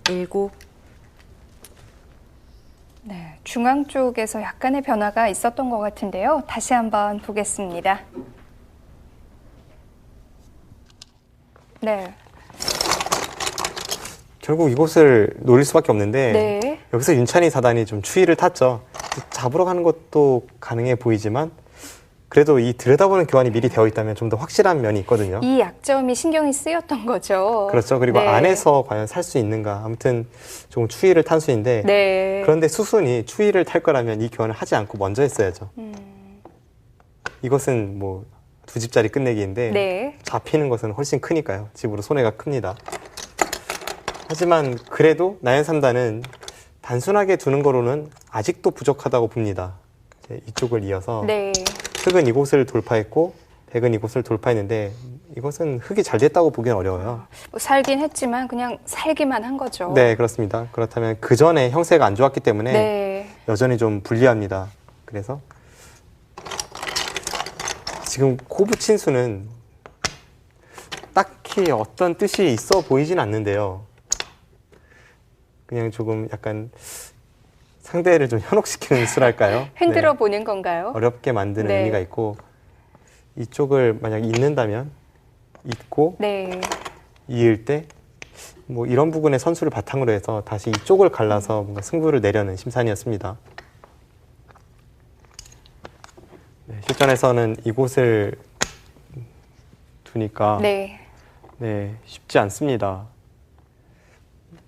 일곱. 네, 중앙 쪽에서 약간의 변화가 있었던 것 같은데요. 다시 한번 보겠습니다. 네. 결국 이곳을 노릴 수밖에 없는데 네. 여기서 윤찬희 사단이 좀 추위를 탔죠. 잡으러 가는 것도 가능해 보이지만 그래도 이 들여다보는 교환이 미리 되어 있다면 좀 더 확실한 면이 있거든요. 이 약점이 신경이 쓰였던 거죠. 그렇죠. 그리고 네. 안에서 과연 살 수 있는가. 아무튼 조금 추위를 탄 수인데 네. 그런데 수순이 추위를 탈 거라면 이 교환을 하지 않고 먼저 했어야죠. 이것은 뭐 두 집짜리 끝내기인데 네. 잡히는 것은 훨씬 크니까요. 집으로 손해가 큽니다. 하지만 그래도 나연 3단은 단순하게 두는 거로는 아직도 부족하다고 봅니다. 이제 이쪽을 이어서 네. 흑은 이곳을 돌파했고 백은 이곳을 돌파했는데 이것은 흑이 잘 됐다고 보기는 어려워요. 뭐 살긴 했지만 그냥 살기만 한 거죠. 네, 그렇습니다. 그렇다면 그 전에 형세가 안 좋았기 때문에 네. 여전히 좀 불리합니다. 그래서 지금 코 붙인 수는 딱히 어떤 뜻이 있어 보이진 않는데요. 그냥 조금 약간 상대를 좀 현혹시키는 수랄까요? 흔들어 네. 보는 건가요? 어렵게 만드는 네. 의미가 있고 이쪽을 만약 잇는다면 잇고 네. 이을 때 뭐 이런 부분의 선수를 바탕으로 해서 다시 이쪽을 갈라서 뭔가 승부를 내려는 심산이었습니다. 네, 실전에서는 이곳을 두니까 네. 네, 쉽지 않습니다.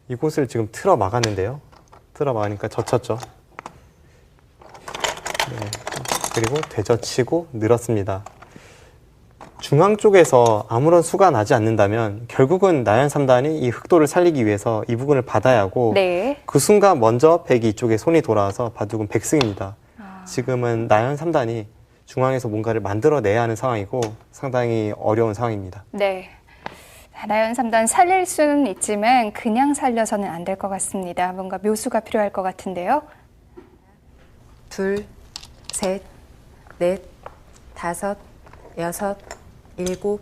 이곳을 지금 막았는데요. 막으니까 젖혔죠. 네, 그리고 되젖히고 늘었습니다. 중앙 쪽에서 아무런 수가 나지 않는다면 결국은 나연 3단이 이 흑도를 살리기 위해서 이 부분을 받아야 하고 네. 그 순간 먼저 백이 이쪽에 손이 돌아와서 바둑은 백승입니다. 지금은 나연 3단이 중앙에서 뭔가를 만들어내야 하는 상황이고 상당히 어려운 상황입니다. 네. 나연 3단 살릴 수는 있지만 그냥 살려서는 안 될 것 같습니다. 뭔가 묘수가 필요할 것 같은데요. 둘, 셋, 넷, 다섯, 여섯, 일곱,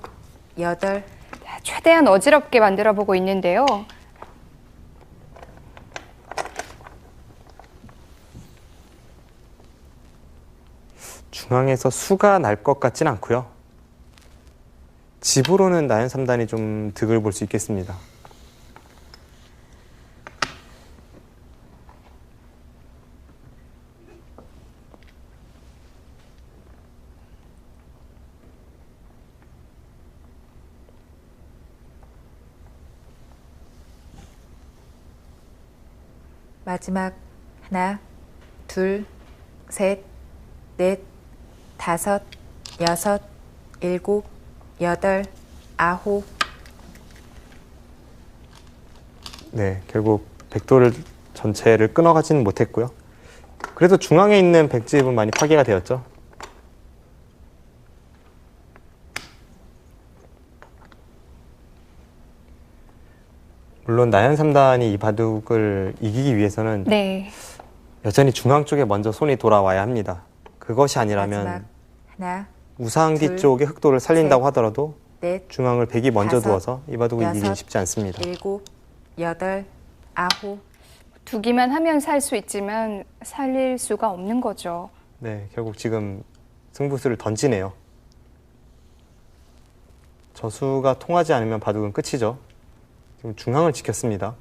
여덟. 자, 최대한 어지럽게 만들어 보고 있는데요. 중앙에서 수가 날 것 같진 않고요. 집으로는 나연 3단이 좀 득을 볼 수 있겠습니다. 마지막 하나, 둘, 셋, 넷, 다섯, 여섯, 일곱, 여덟, 아홉. 네, 결국 백도를 전체를 끊어가지는 못했고요. 그래도 중앙에 있는 백집은 많이 파괴가 되었죠. 물론 나연 3단이 이 바둑을 이기기 위해서는 네. 여전히 중앙 쪽에 먼저 손이 돌아와야 합니다. 그것이 아니라면 마지막 하나, 우상기 둘, 쪽의 흑도를 살린다고 셋, 하더라도 넷, 중앙을 백이 먼저 다섯, 두어서 이 바둑을 이기긴 여섯, 쉽지 않습니다. 일곱, 여덟, 아홉. 두기만 하면 살 수 있지만 살릴 수가 없는 거죠. 네, 결국 지금 승부수를 던지네요. 저수가 통하지 않으면 바둑은 끝이죠. 지금 중앙을 지켰습니다.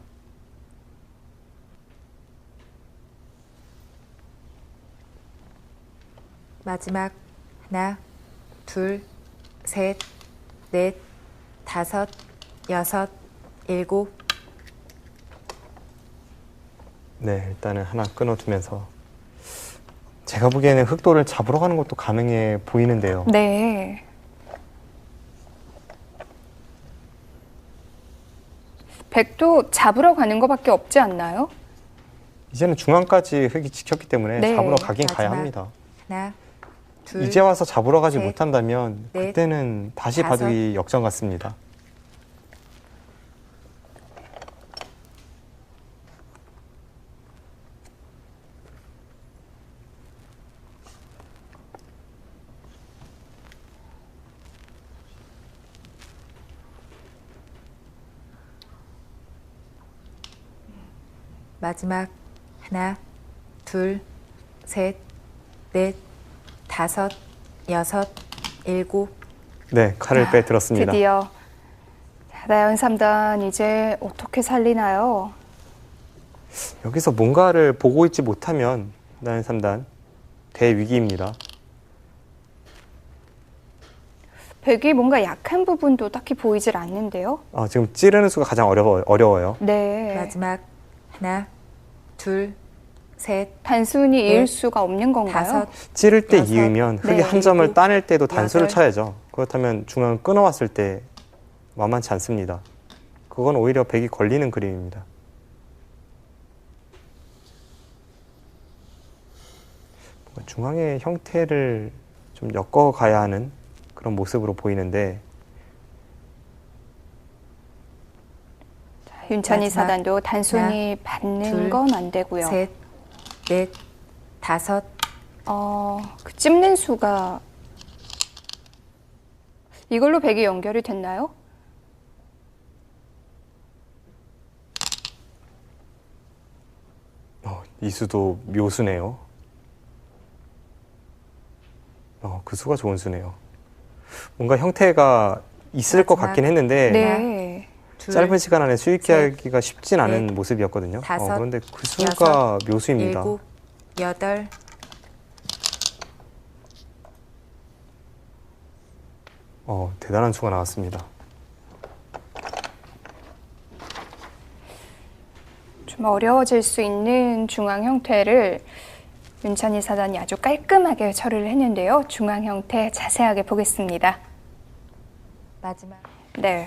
마지막 하나, 둘, 셋, 넷, 다섯, 여섯, 일곱. 네, 일단은 하나 끊어두면서 제가 보기에는 흑도를 잡으러 가는 것도 가능해 보이는데요. 네. 백도 잡으러 가는 것밖에 없지 않나요? 이제는 중앙까지 흑이 지켰기 때문에 네, 잡으러 가긴 가야 마지막. 합니다. 하나, 둘, 이제 와서 잡으러 가지 셋, 못한다면 넷, 그때는 다시 다섯. 바둑이 역전 같습니다. 마지막 하나, 둘, 셋, 넷, 다섯, 여섯, 일곱. 네, 칼을 빼들었습니다. 드디어 나연 3단 이제 어떻게 살리나요? 여기서 뭔가를 보고 있지 못하면 나연 3단 대위기입니다. 백이 뭔가 약한 부분도 딱히 보이질 않는데요. 지금 찌르는 수가 가장 어려워요. 네. 마지막 하나, 둘, 셋, 단순히 이을 넷, 수가 없는 건가요? 다섯, 찌를 때 여섯, 이으면 흙이 네, 한 점을 일곱, 따낼 때도 단수를 여덟. 쳐야죠. 그렇다면 중앙을 끊어왔을 때 만만치 않습니다. 그건 오히려 백이 걸리는 그림입니다. 뭔가 중앙의 형태를 좀 엮어가야 하는 그런 모습으로 보이는데 윤찬희 마지막 사단도 단순히 받는 둘, 건 안 되고요. 셋, 넷, 다섯, 그 찝는 수가 이걸로 백이 연결이 됐나요? 이 수도 묘수네요. 그 수가 좋은 수네요. 뭔가 형태가 있을 것 마지막. 같긴 했는데 네. 둘, 짧은 시간 안에 셋, 수익하기가 쉽진 않은 넷, 모습이었거든요. 다섯, 그런데 그 수가 여섯, 묘수입니다. 일곱, 여덟, 대단한 수가 나왔습니다. 좀 어려워질 수 있는 중앙 형태를 윤찬희 사단이 아주 깔끔하게 처리를 했는데요. 중앙 형태 자세하게 보겠습니다. 마지막 네.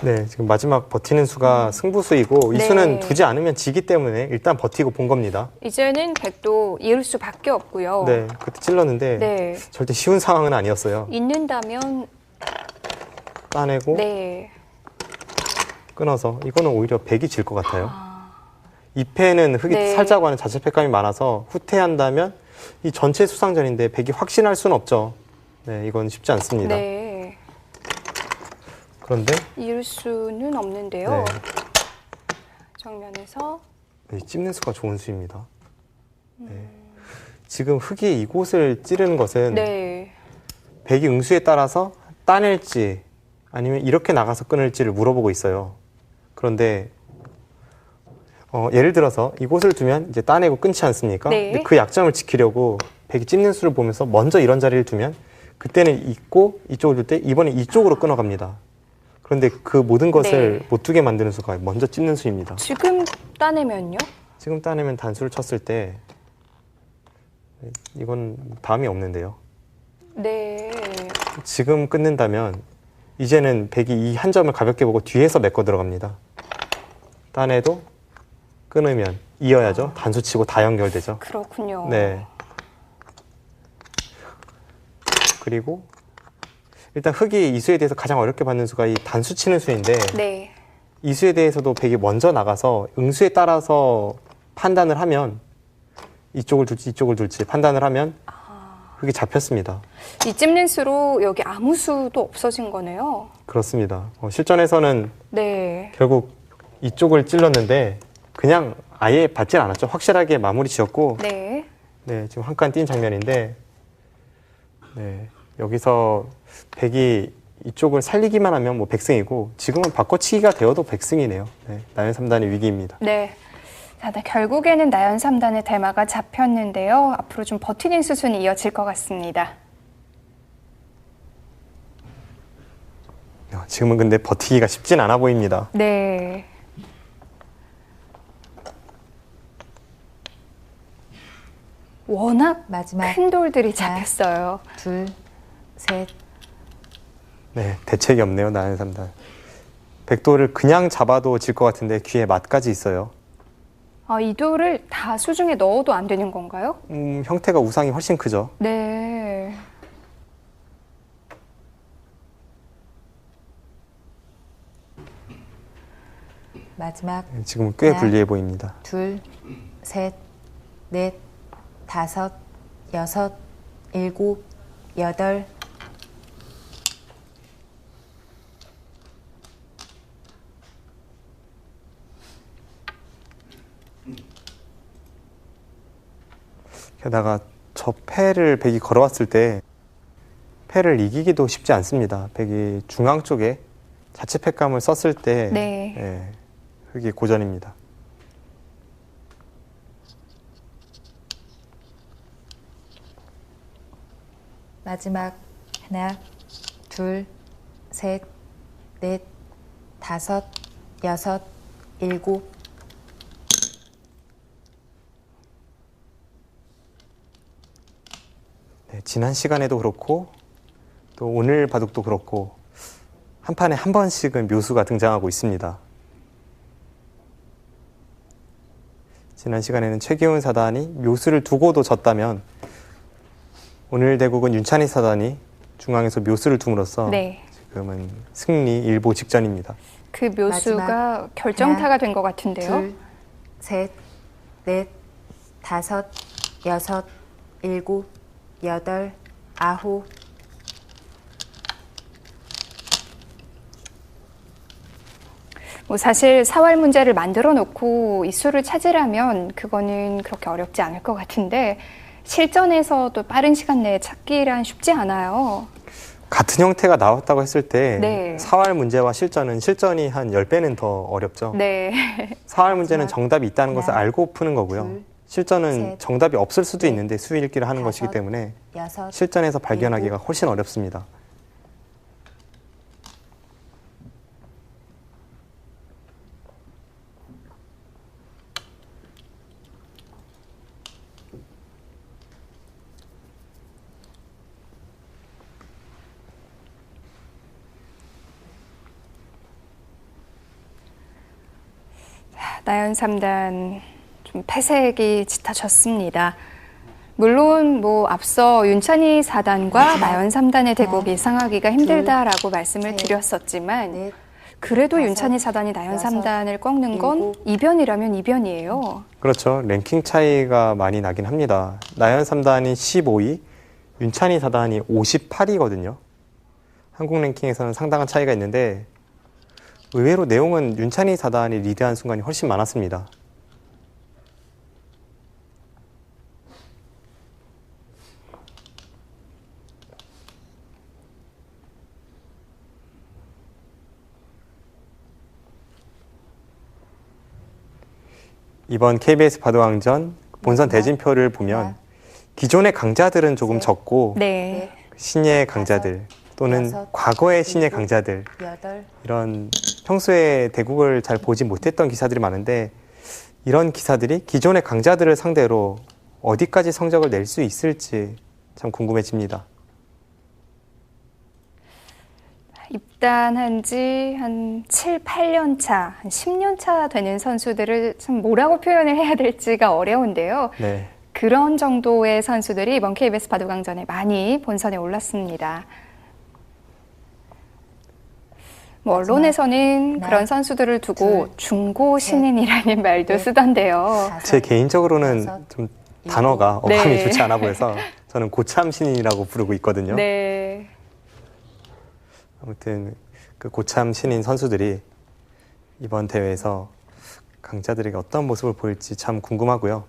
네, 지금 마지막 버티는 수가 승부수이고 이 네. 수는 두지 않으면 지기 때문에 일단 버티고 본 겁니다. 이제는 백도 이을 수밖에 없고요. 네, 그때 찔렀는데 네. 절대 쉬운 상황은 아니었어요. 있는다면 따내고 네. 끊어서 이거는 오히려 백이 질 것 같아요. 이 패는 흙이 네. 살자고 하는 자체패감이 많아서 후퇴한다면 이 전체 수상전인데 백이 확신할 수는 없죠. 네, 이건 쉽지 않습니다. 네. 그런데 이을 수는 없는데요. 네. 정면에서 찝는 수가 좋은 수입니다. 네. 지금 흙이 이곳을 찌르는 것은 네. 백이 응수에 따라서 따낼지 아니면 이렇게 나가서 끊을지를 물어보고 있어요. 그런데 예를 들어서 이곳을 두면 이제 따내고 끊지 않습니까? 네. 근데 그 약점을 지키려고 백이 찝는 수를 보면서 먼저 이런 자리를 두면 그때는 있고 이쪽을 둘 때 이번에 이쪽으로 끊어갑니다. 그런데 그 모든 것을 네. 못 두게 만드는 수가 먼저 찝는 수입니다. 지금 따내면요? 지금 따내면 단수를 쳤을 때 이건 다음이 없는데요. 네. 지금 끊는다면 이제는 백이 이 한 점을 가볍게 보고 뒤에서 메꿔 들어갑니다. 따내도 끊으면 이어야죠. 단수 치고 다 연결되죠. 그렇군요. 네. 그리고 일단 흙이 이 수에 대해서 가장 어렵게 받는 수가 이 단수 치는 수인데 네. 이 수에 대해서도 백이 먼저 나가서 응수에 따라서 판단을 하면 이쪽을 둘지 판단을 하면 흙이 잡혔습니다. 이 찝는 수로 여기 아무 수도 없어진 거네요. 그렇습니다. 실전에서는 네. 결국 이쪽을 찔렀는데 그냥 아예 받질 않았죠. 확실하게 마무리 지었고 네. 네, 지금 한 칸 뛴 장면인데 네, 여기서 백이 이쪽을 살리기만 하면 뭐 백승이고 지금은 바꿔치기가 되어도 백승이네요. 네, 나연 3단의 위기입니다. 네. 자, 결국에는 나연 3단의 대마가 잡혔는데요. 앞으로 좀 버티는 수순이 이어질 것 같습니다. 지금은 근데 버티기가 쉽진 않아 보입니다. 네. 워낙 마지막 큰 돌들이 하나. 잡혔어요. 둘, 셋, 네, 대책이 없네요. 나연 3단. 백돌을 그냥 잡아도 질 것 같은데 귀에 맛까지 있어요. 이 돌을 다 수중에 넣어도 안 되는 건가요? 형태가 우상이 훨씬 크죠. 네. 마지막 지금 꽤 하나. 불리해 보입니다. 둘, 셋, 넷, 다섯, 여섯, 일곱, 여덟, 게다가 저 패를 백이 걸어왔을 때 패를 이기기도 쉽지 않습니다. 백이 중앙 쪽에 자체 패감을 썼을 때 네. 예, 흙이 고전입니다. 마지막 하나, 둘, 셋, 넷, 다섯, 여섯, 일곱. 네, 지난 시간에도 그렇고 또 오늘 바둑도 그렇고 한 판에 한 번씩은 묘수가 등장하고 있습니다. 지난 시간에는 최기훈 사단이 묘수를 두고도 졌다면 오늘 대국은 윤찬희 사단이 중앙에서 묘수를 둠으로써 네. 지금은 승리 일보 직전입니다. 그 묘수가 마지막 결정타가 된 것 같은데요. 둘, 셋, 넷, 다섯, 여섯, 일곱, 여덟, 아홉. 뭐 사실 사활 문제를 만들어 놓고 이 수를 찾으려면 그거는 그렇게 어렵지 않을 것 같은데 실전에서도 빠른 시간 내에 찾기란 쉽지 않아요. 같은 형태가 나왔다고 했을 때 네. 사활 문제와 실전이 한 10배는 더 어렵죠. 네. 사활 문제는 마지막 정답이 있다는 것을 하나, 알고 푸는 거고요. 둘, 실전은 셋, 정답이 없을 수도 넷, 있는데 수 읽기를 하는 것이기 다섯, 때문에 여섯, 실전에서 발견하기가 훨씬 어렵습니다. 나연 3단 좀 패색이 짙어졌습니다. 물론 뭐 앞서 윤찬희 4단과 나연 3단의 대국 예상하기가 힘들다라고 말씀을 셋, 드렸었지만 넷, 그래도 다섯, 윤찬희 4단이 나연 여섯, 3단을 꺾는 건 일곱. 이변이라면 이변이에요. 그렇죠. 랭킹 차이가 많이 나긴 합니다. 나연 3단이 15위, 윤찬희 4단이 58위거든요. 한국 랭킹에서는 상당한 차이가 있는데 의외로 내용은 윤찬희 4단이 리드한 순간이 훨씬 많았습니다. 이번 KBS 바둑왕전 본선 대진표를 보면 기존의 강자들은 조금 셋, 적고 네. 신예 강자들 또는 여섯, 과거의 신예 일곱, 강자들 여덟, 이런 평소에 대국을 잘 보지 못했던 기사들이 많은데 이런 기사들이 기존의 강자들을 상대로 어디까지 성적을 낼 수 있을지 참 궁금해집니다. 입단한 지 한 7, 8년 차, 한 10년 차 되는 선수들을 참 뭐라고 표현을 해야 될지가 어려운데요. 네. 그런 정도의 선수들이 이번 KBS 바둑왕전에 많이 본선에 올랐습니다. 뭐 언론에서는 하나, 그런 선수들을 두고 둘, 중고 신인이라는 말도 넷, 쓰던데요. 다섯, 제 개인적으로는 여섯, 좀 단어가 어감이 네. 좋지 않아 보여서 저는 고참 신인이라고 부르고 있거든요. 네. 아무튼 그 고참 신인 선수들이 이번 대회에서 강자들에게 어떤 모습을 보일지 참 궁금하고요.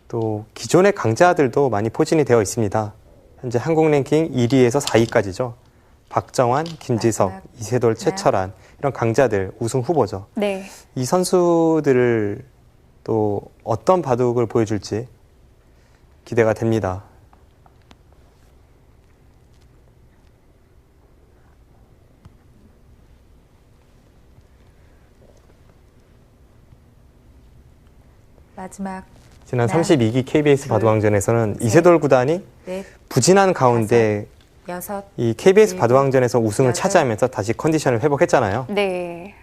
또 기존의 강자들도 많이 포진이 되어 있습니다. 현재 한국 랭킹 1위에서 4위까지죠. 박정환, 김지석, 마지막 이세돌, 최철한 이런 강자들 우승 후보죠. 네. 이 선수들을 또 어떤 바둑을 보여줄지 기대가 됩니다. 마지막 지난 하나, 32기 KBS 둘, 바둑왕전에서는 셋, 이세돌 구단이 넷, 부진한 가운데 여섯, 이 KBS 일곱, 바둑왕전에서 우승을 여덟. 차지하면서 다시 컨디션을 회복했잖아요. 네.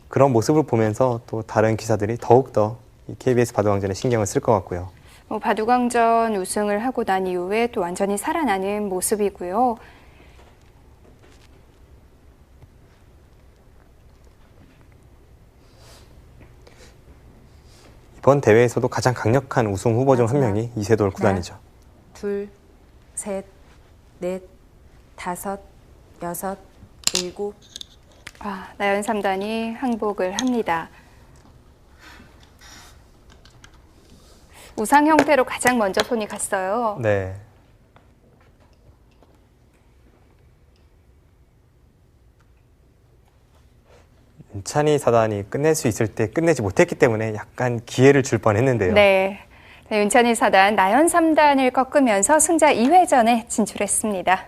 그런 모습을 보면서 또 다른 기사들이 더욱더 이 KBS 바둑왕전에 신경을 쓸 것 같고요. 뭐 바둑왕전 우승을 하고 난 이후에 또 완전히 살아나는 모습이고요. 이번 대회에서도 가장 강력한 우승 후보 중 한 마지막. 명이 이세돌 구단이죠. 둘, 셋, 넷, 다섯, 여섯, 일곱. 나연 3단이 항복을 합니다. 우상 형태로 가장 먼저 손이 갔어요. 네. 윤찬희 사단이 끝낼 수 있을 때 끝내지 못했기 때문에 약간 기회를 줄 뻔했는데요. 네. 네, 윤찬희 4단, 나연 3단을 꺾으면서 승자 2회전에 진출했습니다.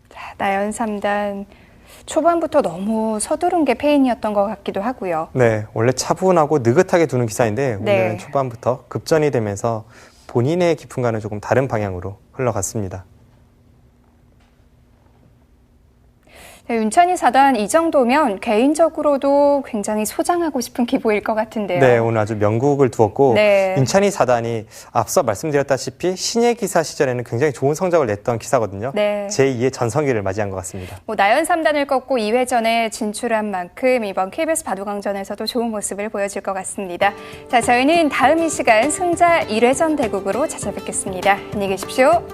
자, 나연 3단 초반부터 너무 서두른 게 페인이었던 것 같기도 하고요. 네, 원래 차분하고 느긋하게 두는 기사인데 오늘은 네. 초반부터 급전이 되면서 본인의 기풍과는 조금 다른 방향으로 흘러갔습니다. 네, 윤찬희 4단 이 정도면 개인적으로도 굉장히 소장하고 싶은 기보일 것 같은데요. 네, 오늘 아주 명국을 두었고 네. 윤찬희 4단이 앞서 말씀드렸다시피 신예 기사 시절에는 굉장히 좋은 성적을 냈던 기사거든요. 네. 제2의 전성기를 맞이한 것 같습니다. 나연 3단을 꺾고 2회전에 진출한 만큼 이번 KBS 바둑왕전에서도 좋은 모습을 보여줄 것 같습니다. 자, 저희는 다음 이 시간 승자 1회전 대국으로 찾아뵙겠습니다. 안녕히 계십시오.